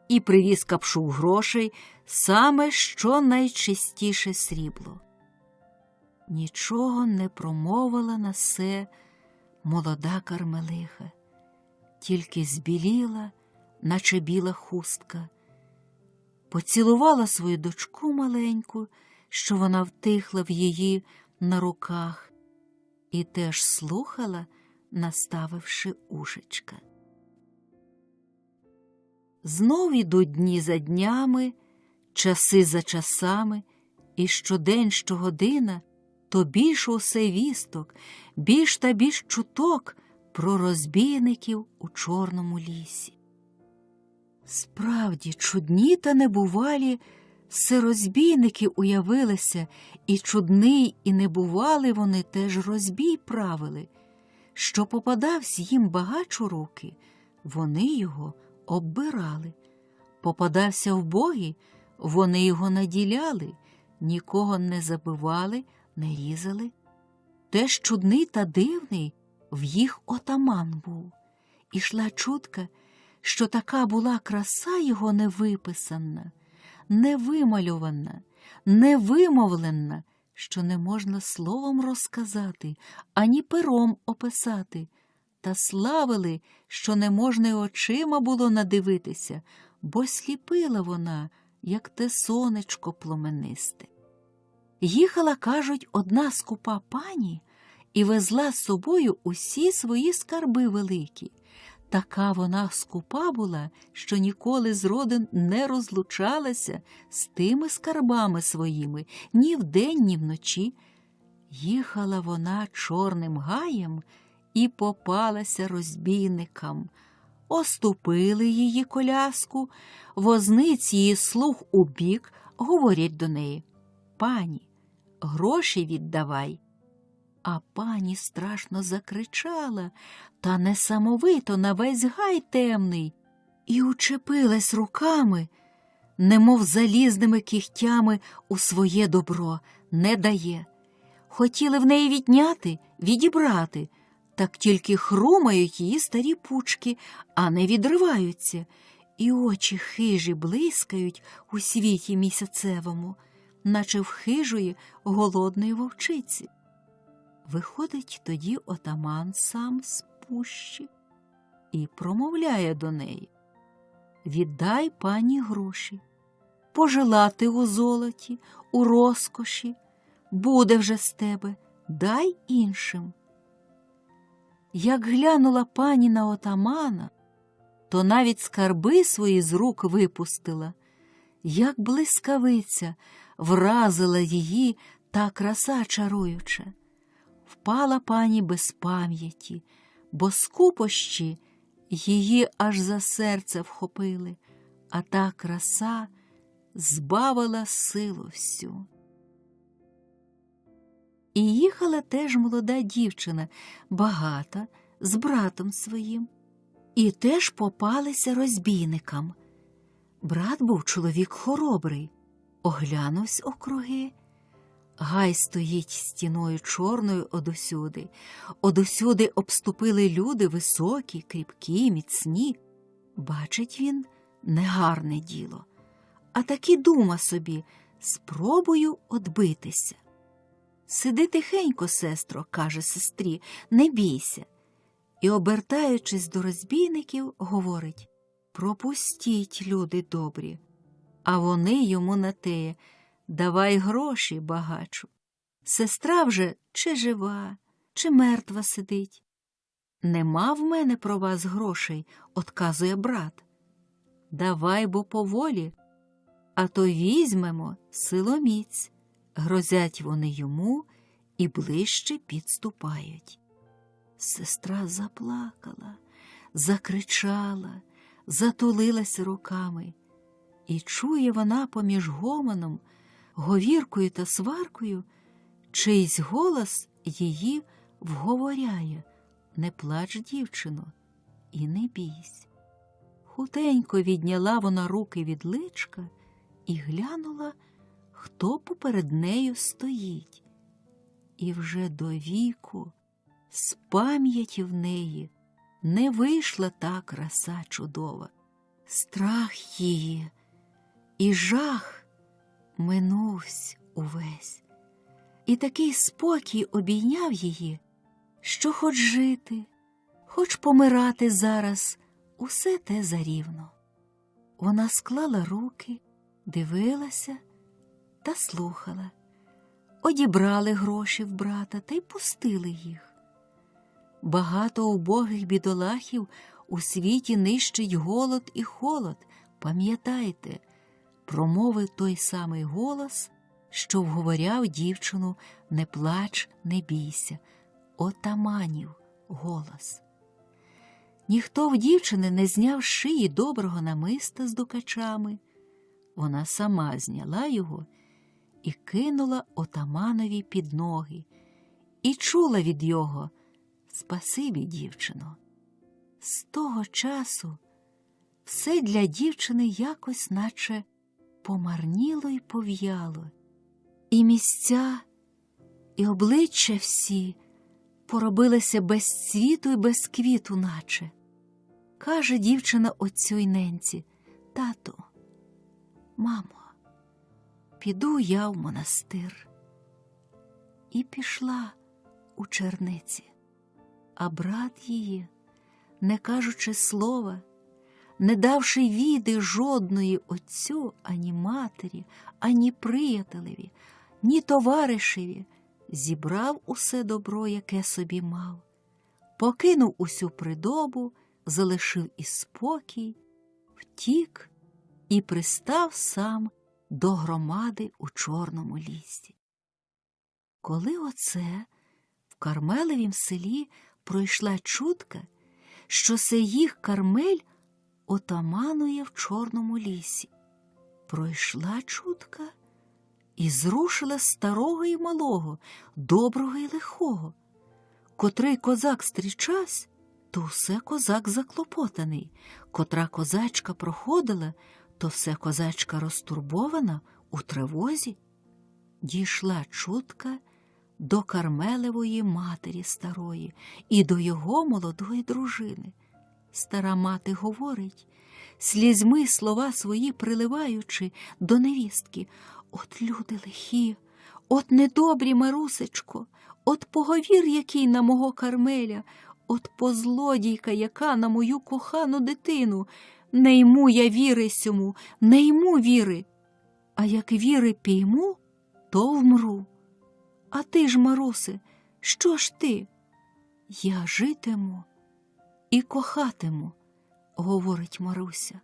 і привіз капшук грошей, саме що найчистіше срібло. Нічого не промовила на се молода Кармелиха, тільки збіліла, наче біла хустка, поцілувала свою дочку маленьку, що вона втихла в її на руках, і теж слухала, наставивши ушечка. Знов ідуть дні за днями, часи за часами, і щодень, щогодина, то більш усе вісток, більш та більш чуток про розбійників у Чорному лісі. Справді, чудні та небувалі Сирозбійники уявилися, і чудний, і небувалий вони теж розбій правили. Що попадавсь їм багач у руки, вони його оббирали. Попадався вбогий, вони його наділяли, нікого не забивали, не різали. Теж чудний та дивний в їх отаман був. Ішла чутка, що така була краса його невиписана, невималювана, невимовлена, що не можна словом розказати, ані пером описати. Та славили, що не можна й очима було надивитися, бо сліпила вона, як те сонечко пломенисте. Їхала, кажуть, одна скупа пані і везла з собою усі свої скарби великі. Така вона скупа була, що ніколи зроден не розлучалася з тими скарбами своїми ні вдень, ні вночі. Їхала вона чорним гаєм і попалася розбійникам. Оступили її коляску, возниці її слух у бік, говорять до неї: «Пані, гроші віддавай». А пані страшно закричала, та несамовито на весь гай темний, і учепилась руками, немов залізними кігтями у своє добро, не дає. Хотіли в неї відняти, відібрати, так тільки хрумають її старі пучки, а не відриваються, і очі хижі блискають у світі місяцевому, наче в хижої голодної вовчиці. Виходить тоді отаман сам з пущі і промовляє до неї: «Віддай пані гроші, пожила у золоті, у розкоші, буде вже з тебе, дай іншим». Як глянула пані на отамана, то навіть скарби свої з рук випустила. Як блискавиця вразила її та краса чаруюча. Впала пані без пам'яті, бо скупощі її аж за серце вхопили, а та краса збавила силу всю. І їхала теж молода дівчина, багата, з братом своїм, і теж попалися розбійникам. Брат був чоловік хоробрий, оглянувсь округи. Гай стоїть стіною чорною одусюди. Одусюди обступили люди високі, кріпкі, міцні. Бачить він негарне діло, а таки дума собі: спробую одбитися. «Сиди тихенько, сестро», – каже сестрі, – «не бійся». І, обертаючись до розбійників, говорить: «Пропустіть, люди добрі». А вони йому на теє: «Давай гроші, багачу. Сестра вже чи жива, чи мертва сидить». «Нема в мене про вас грошей», – отказує брат. «Давай, бо поволі, а то візьмемо силоміць». Грозять вони йому і ближче підступають. Сестра заплакала, закричала, затулилась руками. І чує вона поміж гомоном, говіркою та сваркою, чийсь голос її вговоряє: «Не плач, дівчино, і не бійсь». Хутенько відняла вона руки від личка і глянула, хто поперед нею стоїть. І вже до віку з пам'яті в неї не вийшла та краса чудова. Страх її і жах минувсь увесь. І такий спокій обійняв її, що хоч жити, хоч помирати зараз, усе те зарівно. Вона склала руки, дивилася та слухала. Одібрали гроші в брата та й пустили їх. Багато убогих бідолахів у світі нищить голод і холод. Пам'ятайте, промовив той самий голос, що вговоряв дівчину: «Не плач, не бійся», отаманів голос. Ніхто в дівчини не зняв з шиї доброго намиста з дукачами. вона сама зняла його і кинула отаманові під ноги, і чула від його: «Спасибі, дівчино». З того часу все для дівчини якось наче помарніло й пов'яло, і місця, і обличчя всі поробилися без цвіту й без квіту наче. Каже дівчина отцю й ненці: «Тату, мамо, піду я в монастир». І пішла у черниці, а брат її, не кажучи слова, не давши віди жодної отцю, ані матері, ані приятелеві, ні товаришеві, зібрав усе добро, яке собі мав, покинув усю придобу, залишив і спокій, втік і пристав сам до громади у Чорному лісі. Коли оце в Кармелевім селі пройшла чутка, що се їх Кармель отаманує в Чорному лісі. Пройшла чутка і зрушила старого і малого, доброго і лихого. Котрий козак стрічась, то все козак заклопотаний, котра козачка проходила, то все козачка розтурбована, у тривозі. Дійшла чутка до Кармелевої матері старої і до його молодої дружини. Стара мати говорить, слізьми слова свої приливаючи до невістки: «От люди лихі, от недобрі, Марусечко, от поговір який на мого Кармеля, от позлодійка яка на мою кохану дитину. Не йму я віри сьому, не йму віри. А як віри пійму, то вмру. А ти ж, Марусе, що ж ти?» «Я житиму і кохатиму», – говорить Маруся.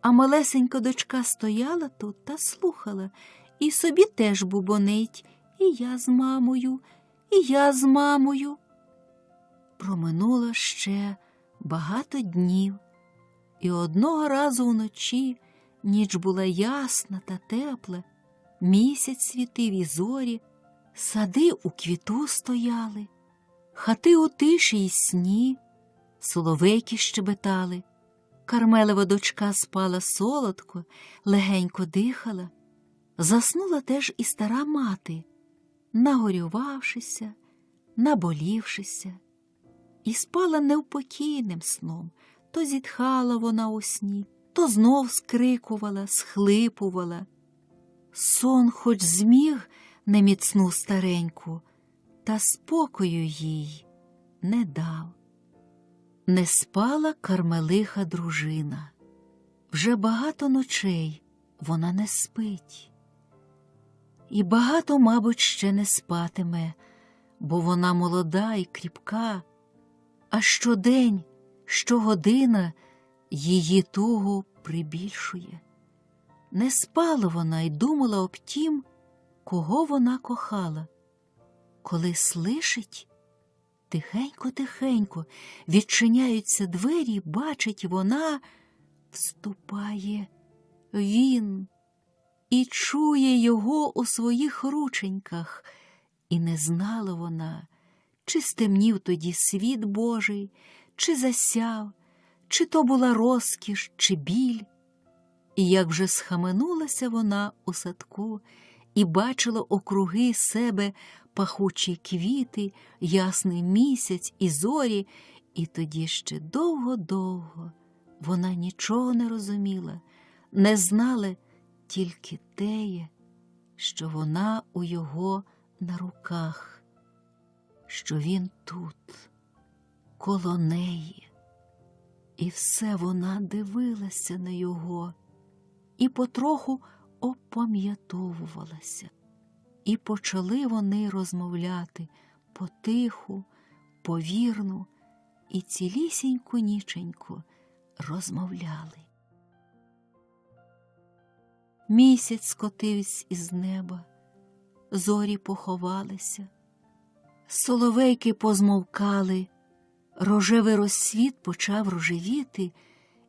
А малесенька дочка стояла тут та слухала, і собі теж бубонить: «І я з мамою, і я з мамою». Проминуло ще багато днів, і одного разу вночі ніч була ясна та тепла, місяць світив і зорі, сади у квіту стояли, хати у тиші й сні, соловейки щебетали. Кармелева дочка спала солодко, легенько дихала. Заснула теж і стара мати, нагорювавшися, наболівшися. І спала невпокійним сном. То зітхала вона у сні, то знов скрикувала, схлипувала. Сон хоч зміг неміцну стареньку, та спокою їй не дав. Не спала Кармелиха дружина. Вже багато ночей вона не спить. І багато, мабуть, ще не спатиме, бо вона молода і кріпка, а щодень, щогодина її тугу прибільшує. Не спала вона й думала об тім, кого вона кохала. Коли слишить, тихенько-тихенько відчиняються двері, бачить вона, вступає він і чує його у своїх рученьках. І не знала вона, чи стемнів тоді світ Божий, чи засяв, чи то була розкіш, чи біль. І як вже схаменулася вона у садку і бачила округи себе пахучі квіти, ясний місяць і зорі, і тоді ще довго-довго вона нічого не розуміла, не знала тільки теє, що вона у його на руках, що він тут, коло неї. І все вона дивилася на його, і потроху опам'ятовувалася. І почали вони розмовляти потиху, повірну, і цілісіньку ніченьку розмовляли. Місяць скотився із неба, зорі поховалися, соловейки позмовкали, рожевий розсвіт почав рожевіти,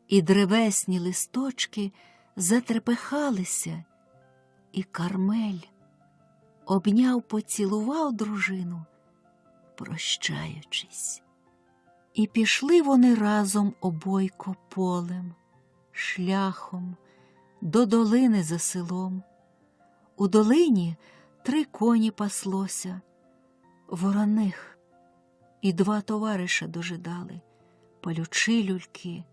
і древесні листочки затрепехалися, і Кармель обняв, поцілував дружину, прощаючись. І пішли вони разом обойко полем, шляхом, до долини за селом. У долині 3 коні паслося, вороних, і 2 товариша дожидали, палючи люльки.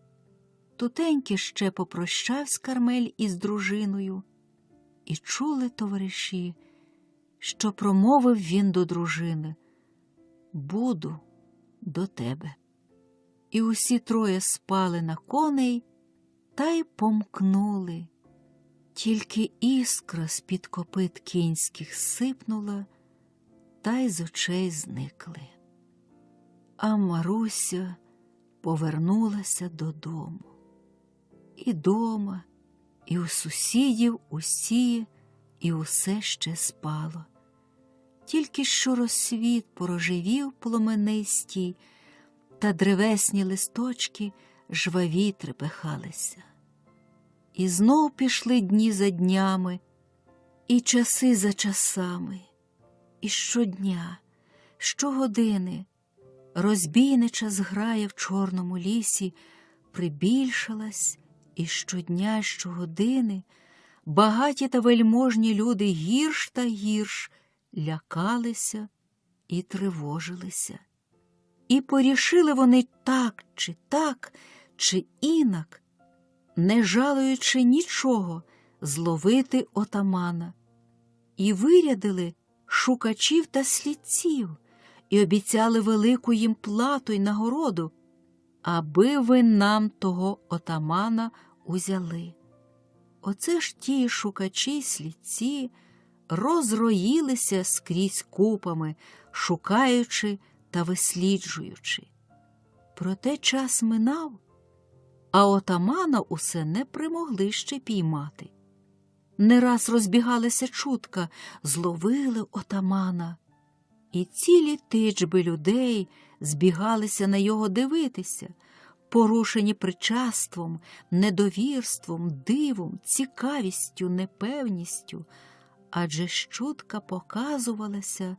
Тутеньки ще попрощавсь Кармель із дружиною, і чули товариші, що промовив він до дружини: «Буду до тебе». І усі 3 спали на коней та й помкнули. Тільки іскра з-під копит кінських сипнула, та й з очей зникли. А Маруся повернулася додому. І дома, і у сусідів усі, і усе ще спало. Тільки що розсвіт порожевів пломенистій, та древесні листочки жваві трепехалися. І знов пішли дні за днями, і часи за часами, і щодня, щогодини розбійнича зграя в чорному лісі прибільшалась, і щодня, щогодини багаті та вельможні люди гірш та гірш лякалися і тривожилися. І порішили вони так, чи інак, не жалуючи нічого, зловити отамана. І вирядили шукачів та слідців, і обіцяли велику їм плату й нагороду, аби ви нам того отамана узяли. Оце ж ті шукачі й слідці розроїлися скрізь купами, шукаючи та висліджуючи. Проте час минав, а отамана усе не примогли ще піймати. Не раз розбігалася чутка: зловили отамана. І цілі тичби людей збігалися на його дивитися, порушені причаством, недовірством, дивом, цікавістю, непевністю, адже чутка показувалася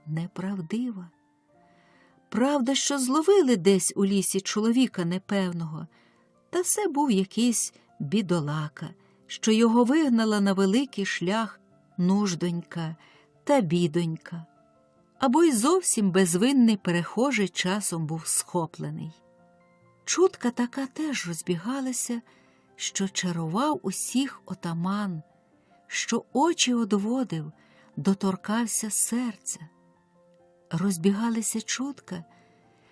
неправдива. Правда, що зловили десь у лісі чоловіка непевного, та це був якийсь бідолака, що його вигнала на великий шлях нуждонька та бідонька, або й зовсім безвинний перехожий часом був схоплений. Чутка така теж розбігалася, що чарував усіх отаман, що очі одводив, доторкався серця. Розбігалися чутка,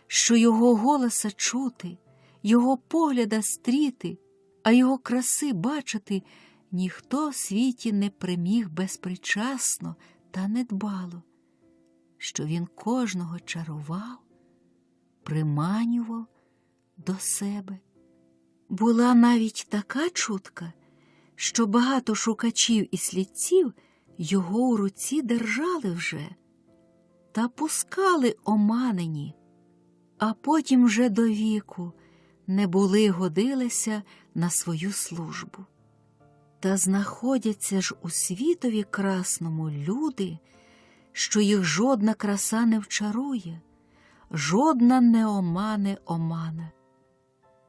що його голоса чути, його погляда стріти, а його краси бачити ніхто в світі не приміг безпричасно та недбало, що він кожного чарував, приманював до себе. Була навіть така чутка, що багато шукачів і слідців його у руці держали вже та пускали оманені, а потім вже до віку не були годилися на свою службу. Та знаходяться ж у світові красному люди, що їх жодна краса не вчарує, жодна не омане омана.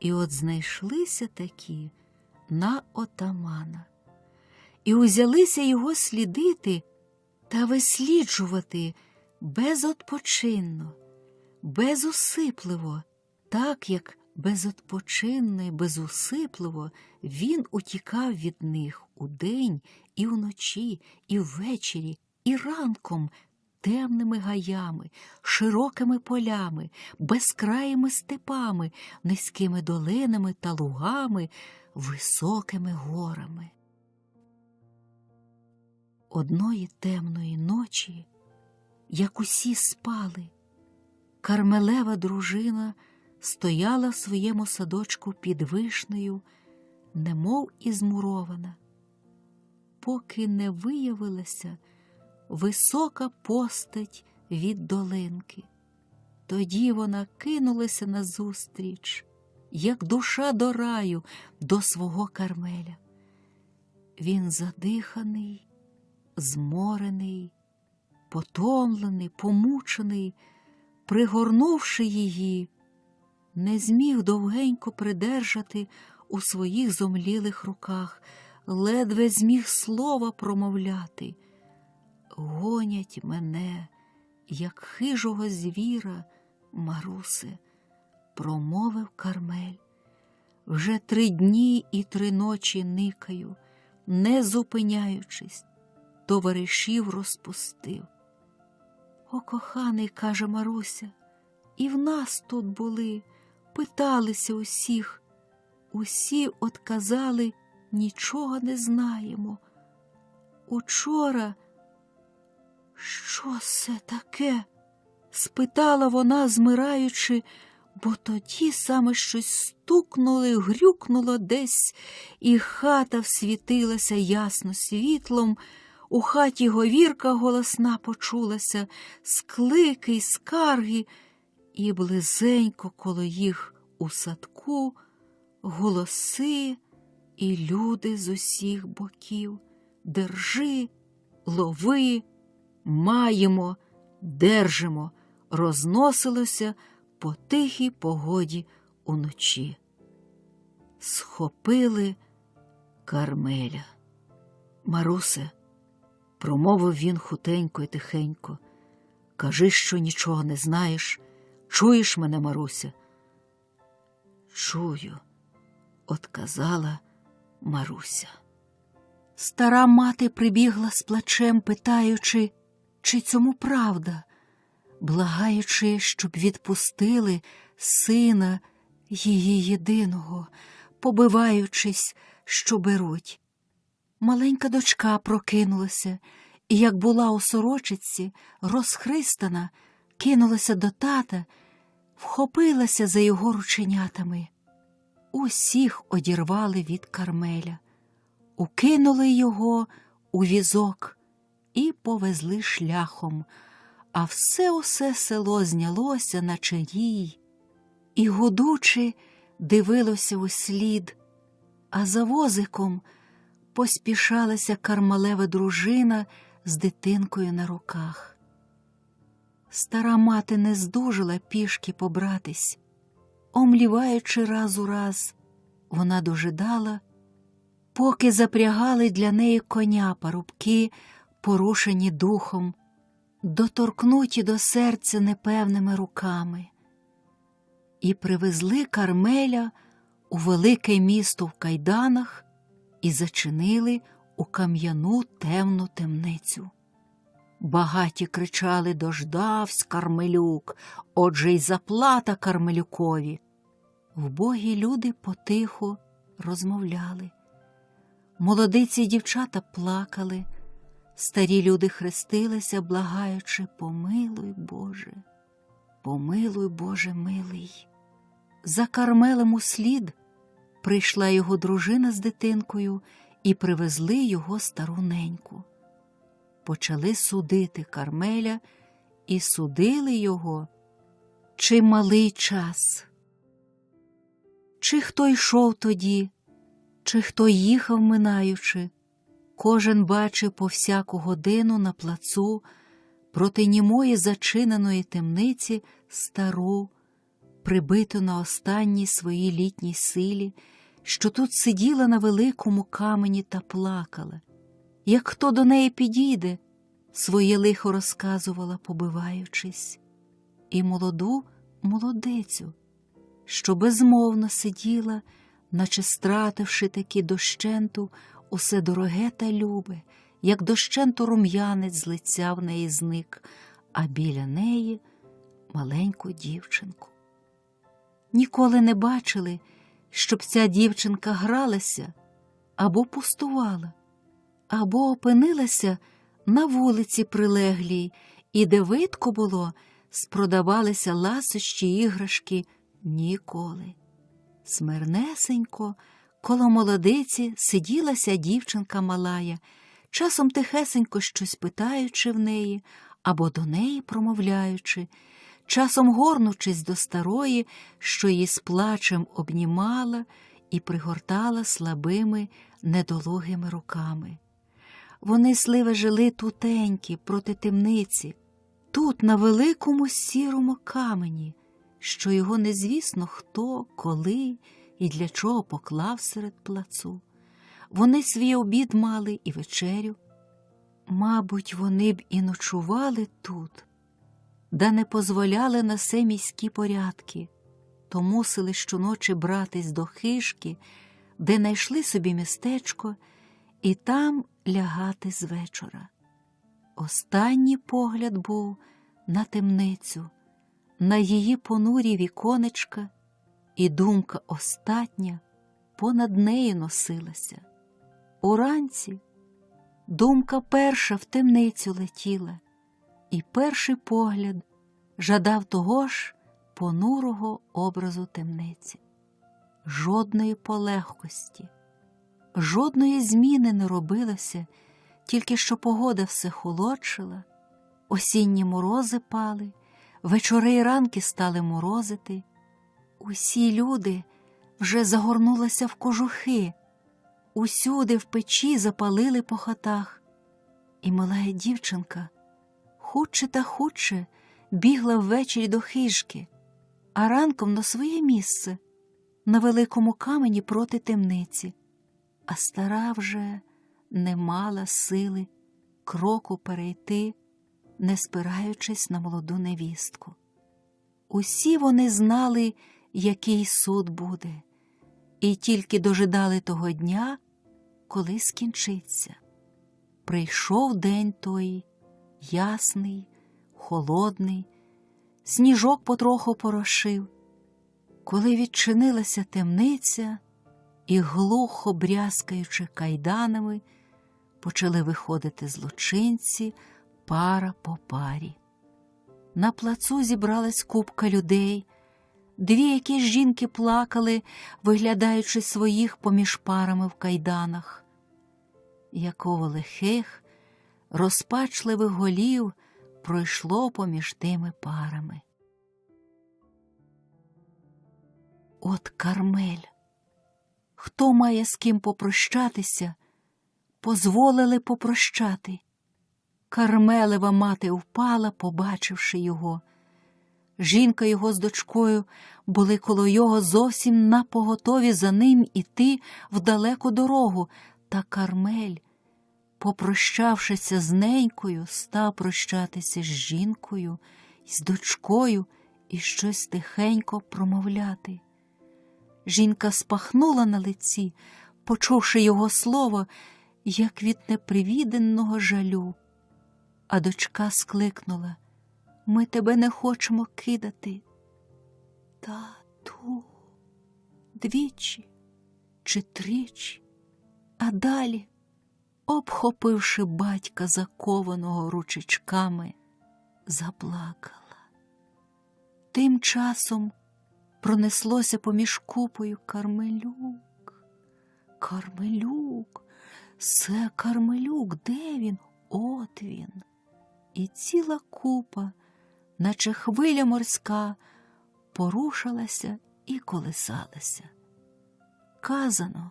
І от знайшлися такі на отамана, і узялися його слідити та висліджувати безотпочинно, безусипливо, так як безотпочинно і безусипливо він утікав від них удень і вночі, і ввечері, і ранком темними гаями, широкими полями, безкраїми степами, низькими долинами та лугами, високими горами. Одної темної ночі, як усі спали, Кармелева дружина стояла в своєму садочку під вишнею, немов і змурована, поки не виявилася висока постать від долинки. Тоді вона кинулася назустріч, як душа до раю, до свого Кармеля. Він задиханий, зморений, потомлений, помучений, пригорнувши її, не зміг довгенько придержати у своїх зомлілих руках, ледве зміг слова промовляти. «Гонять мене, як хижого звіра, Марусе», – промовив Кармель. «Вже 3 дні і 3 ночі никаю, не зупиняючись, товаришів розпустив». «О, коханий, – каже Маруся, – і в нас тут були, питалися усіх. Усі отказали, нічого не знаємо. Учора…» «Що це таке?» – спитала вона, змираючи, бо тоді саме щось стукнуло й грюкнуло десь, і хата всвітилася ясно світлом, у хаті говірка голосна почулася, склики й скарги, і близенько коло їх у садку голоси і люди з усіх боків. «Держи, лови, маємо, держимо», розносилося по тихій погоді уночі. Схопили Кармеля. «Марусе», – промовив він хутенько й тихенько, – «кажи, що нічого не знаєш. Чуєш мене, Маруся?» «Чую», – отказала Маруся. Стара мати прибігла з плачем, питаючи, чи цьому правда, благаючи, щоб відпустили сина її єдиного, побиваючись, що беруть. Маленька дочка прокинулася і, як була у сорочиці, розхристана, кинулася до тата, вхопилася за його рученятами. Усіх одірвали від Кармеля, укинули його у візок і повезли шляхом, а усе село знялося, наче рій, і гудучи дивилося услід, а за возиком поспішалася Кармелева дружина з дитинкою на руках. Стара мати не здужала пішки побратись. Омліваючи раз у раз, вона дожидала, поки запрягали для неї коня парубки, порушені духом, доторкнуті до серця непевними руками. І привезли Кармеля у велике місто в кайданах і зачинили у кам'яну темну темницю. Багаті кричали: «Дождавсь, Кармелюк, отже й заплата Кармелюкові». Вбогі люди потихо розмовляли. Молодиці й дівчата плакали, старі люди хрестилися, благаючи: «Помилуй, Боже, помилуй, Боже милий». За Кармелем услід прийшла його дружина з дитинкою і привезли його стару неньку. Почали судити Кармеля і судили його чималий час. Чи хто йшов тоді, чи хто їхав минаючи, кожен бачив по всяку годину на плацу проти німої зачиненої темниці стару, прибиту на останній своїй літній силі, що тут сиділа на великому камені та плакала. Як хто до неї підійде, своє лихо розказувала, побиваючись. І молоду молодицю, що безмовно сиділа, наче стративши таки дощенту усе дороге та любе, як дощенту рум'янець з лиця в неї зник, а біля неї маленьку дівчинку. Ніколи не бачили, щоб ця дівчинка гралася або пустувала, або опинилася на вулиці прилеглій, і де видко було, спродавалися ласощі іграшки – ніколи. Смирнесенько коло молодиці сиділася дівчинка малая, часом тихесенько щось питаючи в неї або до неї промовляючи, часом горнучись до старої, що її з плачем обнімала і пригортала слабими, недолугими руками. Вони сливе жили тутенькі, проти темниці, тут, на великому сірому камені, що його незвісно хто, коли і для чого поклав серед плацу. Вони свій обід мали і вечерю. Мабуть, вони б і ночували тут, да не позволяли на се міські порядки, то мусили щоночі братись до хижки, де найшли собі містечко, і там лягати з вечора. Останній погляд був на темницю, на її понурі віконечка, і думка остатня понад нею носилася. Уранці думка перша в темницю летіла, і перший погляд жадав того ж понурого образу темниці. Жодної полегкості, жодної зміни не робилося, тільки що погода все холодшила, осінні морози пали, вечори й ранки стали морозити. Усі люди вже загорнулися в кожухи, усюди в печі запалили по хатах. І малая дівчинка хутче та хутче бігла ввечері до хижки, а ранком на своє місце, на великому камені проти темниці. А стара вже не мала сили кроку перейти, не спираючись на молоду невістку. Усі вони знали, який суд буде, і тільки дожидали того дня, коли скінчиться. Прийшов день той, ясний, холодний, сніжок потроху порошив, коли відчинилася темниця, і глухо брязкаючи кайданами, почали виходити злочинці пара по парі. На плацу зібралась купка людей, дві якісь жінки плакали, виглядаючи своїх поміж парами в кайданах. Якого лихих, розпачливих голів пройшло поміж тими парами. От Кармель! Хто має з ким попрощатися, позволили попрощати. Кармелева мати впала, побачивши його. Жінка його з дочкою були коло його зовсім напоготові за ним іти в далеку дорогу, та Кармель, попрощавшися з ненькою, став прощатися з жінкою, з дочкою і щось тихенько промовляти. Жінка спахнула на лиці, почувши його слово, як від непривіденного жалю. А дочка скликнула: «Ми тебе не хочемо кидати». «Тату!» двічі чи тричі, а далі, обхопивши батька, закованого ручечками, заплакала. Тим часом пронеслося поміж купою: «Кармелюк! Кармелюк! Це Кармелюк! Де він? От він!» І ціла купа, наче хвиля морська, порушилася і колисалася. Казано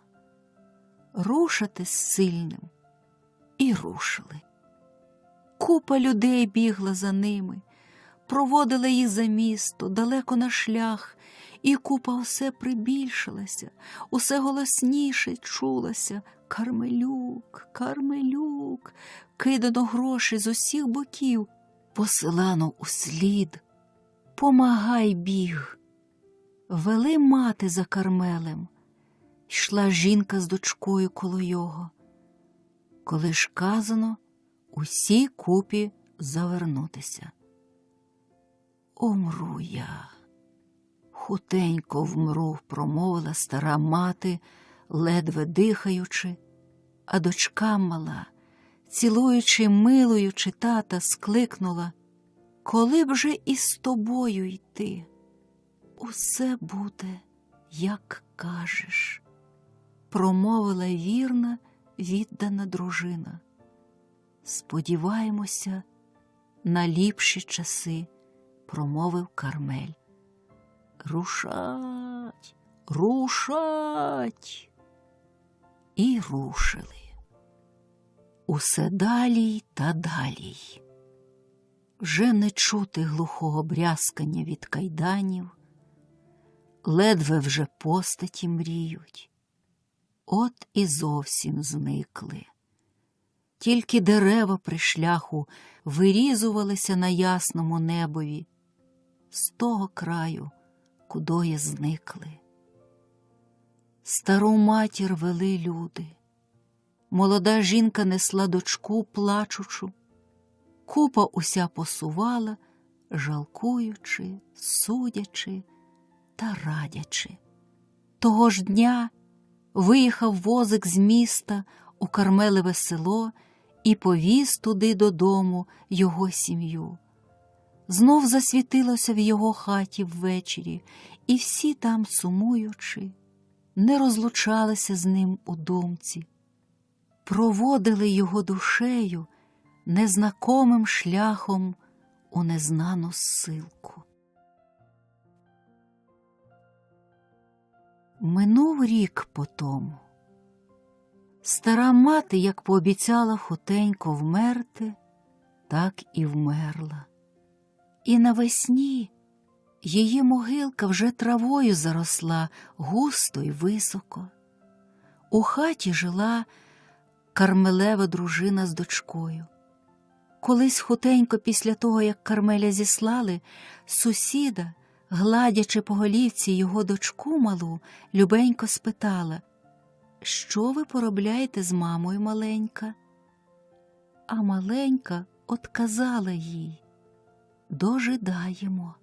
рушати з сильним, і рушили. Купа людей бігла за ними, проводила їх за місто, далеко на шлях, і купа усе прибільшилася, усе голосніше чулася: «Кармелюк! Кармелюк!» Кидано гроші з усіх боків, посилано услід: «Помагай, біг!» Вели мати за Кармелем, йшла жінка з дочкою коло його. Коли ж казано усій купі завернутися. «Умру я, хутенько вмру», – промовила стара мати, ледве дихаючи, а дочка мала, цілуючи, милуючи тата, скликнула: «Коли б же із тобою йти?» «Усе буде, як кажеш», – промовила вірна, віддана дружина. «Сподіваємося на ліпші часи», – промовив Кармель. «Рушать, Рушать! І рушили. Усе далій та далій. Вже не чути глухого брязкання від кайданів, ледве вже постаті мріють. От і зовсім зникли. Тільки дерева при шляху вирізувалися на ясному небові, з того краю, кудоє зникли. Стару матір вели люди. Молода жінка несла дочку плачучу. Купа уся посувала, жалкуючи, судячи та радячи. Того ж дня виїхав возик з міста у Кармелеве село і повіз туди додому його сім'ю. Знов засвітилося в його хаті ввечері, і всі там, сумуючи, не розлучалися з ним у думці. Проводили його душею незнакомим шляхом у незнану ссилку. Минув рік потому. Стара мати, як пообіцяла хутенько вмерти, так і вмерла. І навесні її могилка вже травою заросла густо й високо. У хаті жила Кармелева дружина з дочкою. Колись хутенько після того, як Кармеля зіслали, сусіда, гладячи по голівці його дочку малу, любенько спитала: «Що ви поробляєте з мамою, маленька?» А маленька отказала їй: «Дожидаємо».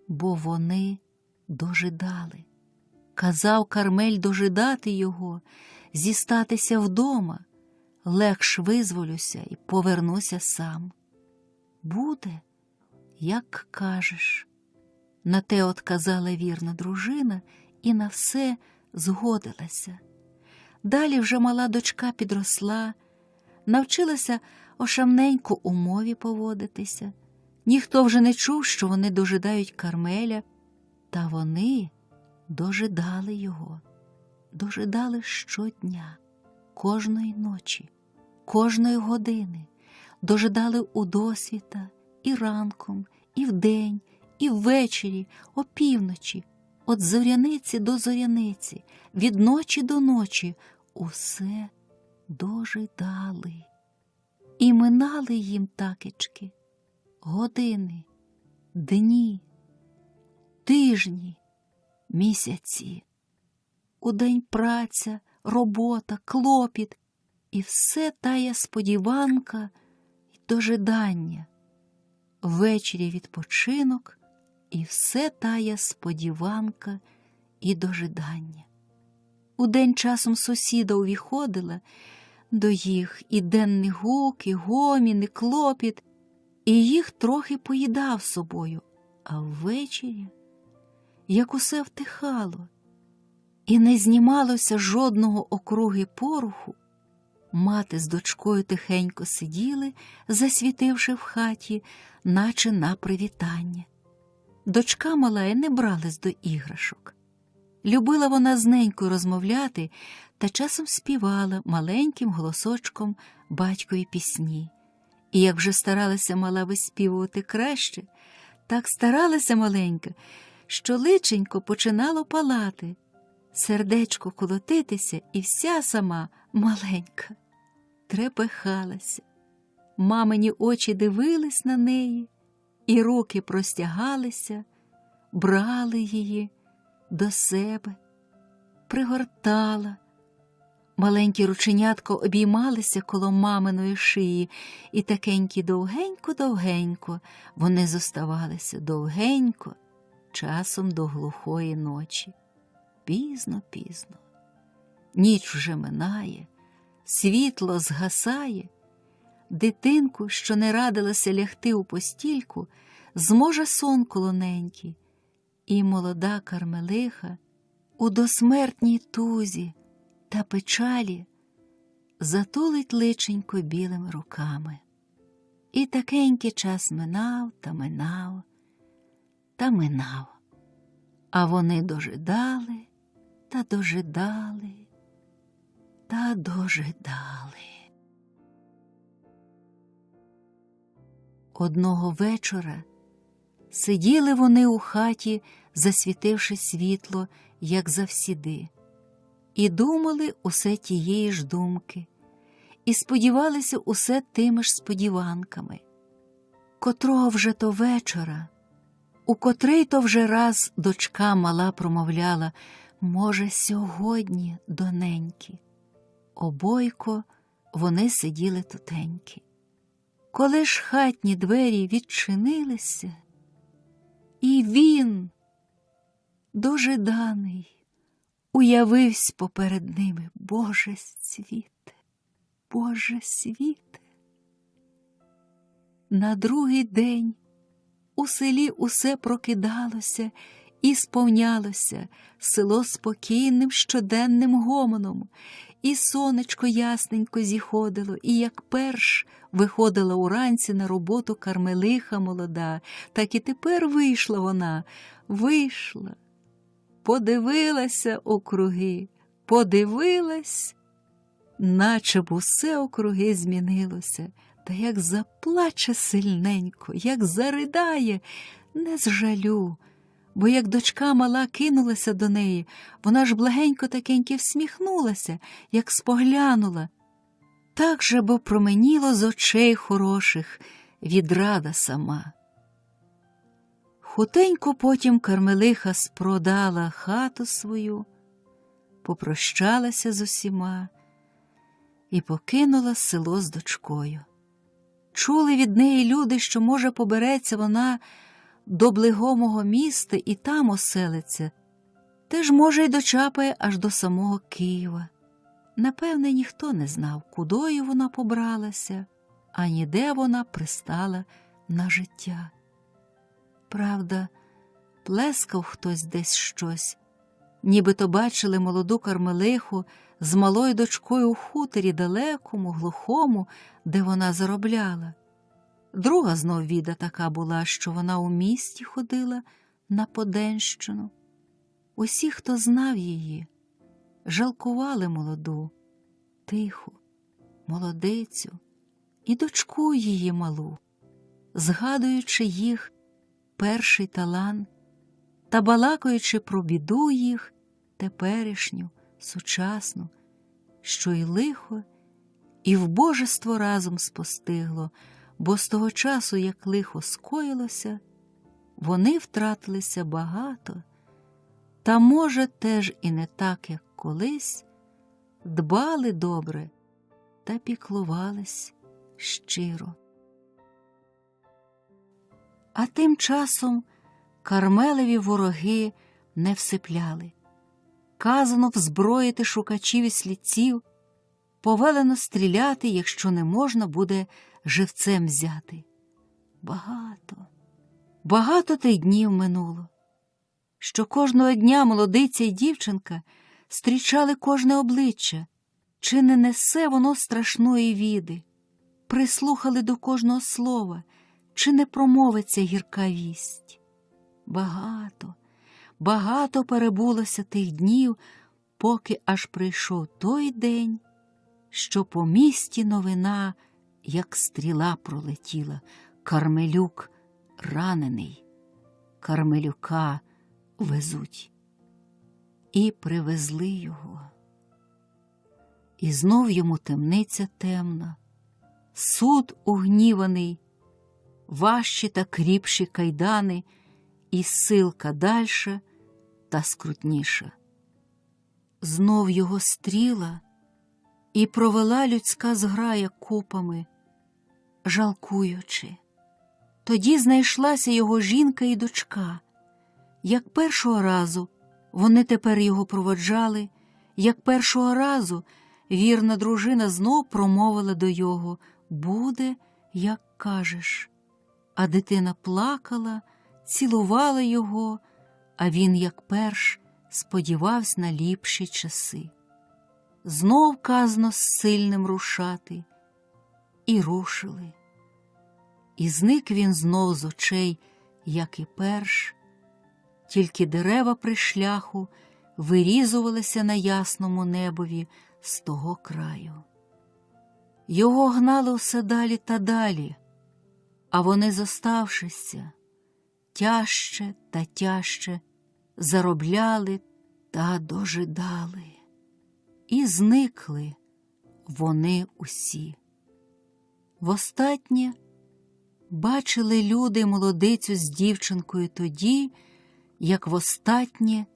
Бо вони дожидали. Казав Кармель дожидати його, зістатися вдома, легш визволюся і повернуся сам. Буде, як кажеш. На те отказала вірна дружина і на все згодилася. Далі вже мала дочка підросла, навчилася ошамненько у мові поводитися. Ніхто вже не чув, що вони дожидають Кармеля, та вони дожидали його. Дожидали щодня, кожної ночі, кожної години. Дожидали удосвіта і ранком, і вдень, і ввечері, опівночі, від зоряниці до зоряниці, від ночі до ночі. Усе дожидали. І минали їм такечки години, дні, тижні, місяці. Удень праця, робота, клопіт, і все тая сподіванка й дожидання. Ввечері відпочинок, і все тая сподіванка і дожидання. Удень часом сусіда увіходила до їх, і денний гук, і гомін, і клопіт, і їх трохи поїдав собою, а ввечері, як усе втихало, і не знімалося жодного округи пороху, мати з дочкою тихенько сиділи, засвітивши в хаті, наче на привітання. Дочка мала й не бралась до іграшок. Любила вона з ненькою розмовляти та часом співала маленьким голосочком батькові пісні. І як вже старалася мала виспівувати краще, так старалася маленька, що личенько починало палати, сердечко колотитися, і вся сама маленька трепехалася. Мамині очі дивились на неї, і руки простягалися, брали її до себе, пригортала. Маленькі рученятко обіймалися коло маминої шиї, і такенькі довгенько-довгенько вони зоставалися довгенько, часом до глухої ночі. Пізно-пізно. Ніч вже минає, світло згасає. Дитинку, що не радилася лягти у постільку, зможе сон колоненький, і молода Кармелиха у досмертній тузі та печалі затулить личенько білими руками. І такенький час минав та минав та минав. А вони дожидали та дожидали та дожидали. Одного вечора сиділи вони у хаті, засвітивши світло, як завсіди, і думали усе тієї ж думки, і сподівалися усе тими ж сподіванками. Котрого вже то вечора, у котрий то вже раз дочка мала промовляла: «Може, сьогодні, доненьки?» Обойко вони сиділи тутеньки. Коли ж хатні двері відчинилися, і він, дожиданий, уявився поперед ними. Боже світе, Боже світе! На другий день у селі усе прокидалося і сповнялося, село спокійним щоденним гомоном, і сонечко ясненько зіходило, і як перш виходила уранці на роботу Кармелиха молода, так і тепер вийшла вона, вийшла, подивилася округи, подивилась, наче б усе округи змінилося, та як заплаче сильненько, як заридає, не з жалю, бо як дочка мала кинулася до неї, вона ж благенько-такеньки всміхнулася, як споглянула. Так же бо променіло з очей хороших відрада сама. Хутенько потім Кармелиха спродала хату свою, попрощалася з усіма і покинула село з дочкою. Чули від неї люди, що, може, побереться вона до блигомого міста і там оселиться, теж, може, й дочапає аж до самого Києва. Напевне, ніхто не знав, кудою вона побралася, а ніде вона пристала на життя. Правда, плескав хтось десь щось, нібито бачили молоду Кармелиху з малою дочкою у хуторі далекому, глухому, де вона заробляла. Друга знов віда така була, що вона у місті ходила на Поденщину. Усі, хто знав її, жалкували молоду, тиху, молодицю і дочку її малу, згадуючи їх перший талант та балакаючи про біду їх теперішню, сучасну, що й лихо, і вбожество разом спостигло, бо з того часу, як лихо скоїлося, вони втратилися багато, та, може, теж і не так, як колись, дбали добре та піклувались щиро. А тим часом Кармелеві вороги не всипляли. Казано взброїти шукачів і слідців, повелено стріляти, якщо не можна буде живцем взяти. Багато тих днів минуло, що кожного дня молодиця й дівчинка зустрічали кожне обличчя, чи не несе воно страшної віди, прислухали до кожного слова, чи не промовиться гірка вість. Багато перебулося тих днів, поки аж прийшов той день, що по місті новина, як стріла, пролетіла: Кармелюк ранений, Кармелюка везуть. І привезли його. І знов йому темниця темна, суд угніваний, важчі та кріпші кайдани, і силка дальша та скрутніша. Знов його стріла, і провела людська зграя купами, жалкуючи. Тоді знайшлася його жінка і дочка. Як першого разу вони тепер його проводжали, як першого разу вірна дружина знов промовила до його: «Буде, як кажеш». А дитина плакала, цілувала його, а він, як перш, сподівався на ліпші часи. Знов казано з сильним рушати, і рушили. І зник він знов з очей, як і перш, тільки дерева при шляху вирізувалися на ясному небові з того краю. Його гнали все далі та далі, а вони, зоставшися, тяжче та тяжче заробляли та дожидали. І зникли вони усі. Востаннє бачили люди молодицю з дівчинкою тоді, як востаннє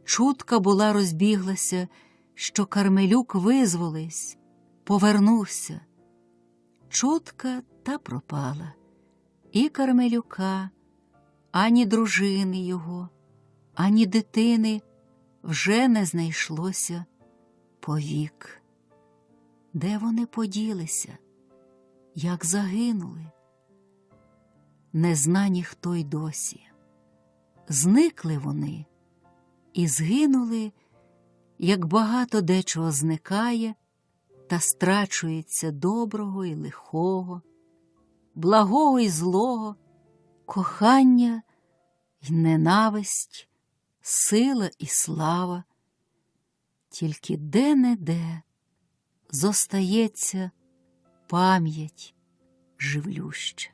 чутка була розбіглася, що Кармелюк визволився, повернувся. Чутка та пропала. І Кармелюка, ані дружини його, ані дитини вже не знайшлося повік. Де вони поділися, як загинули? Не зна ніхто й досі. Зникли вони і згинули, як багато дечого зникає та страчується доброго і лихого, благого і злого, кохання й ненависть, сила і слава. Тільки де-не-де зостається пам'ять живлюща.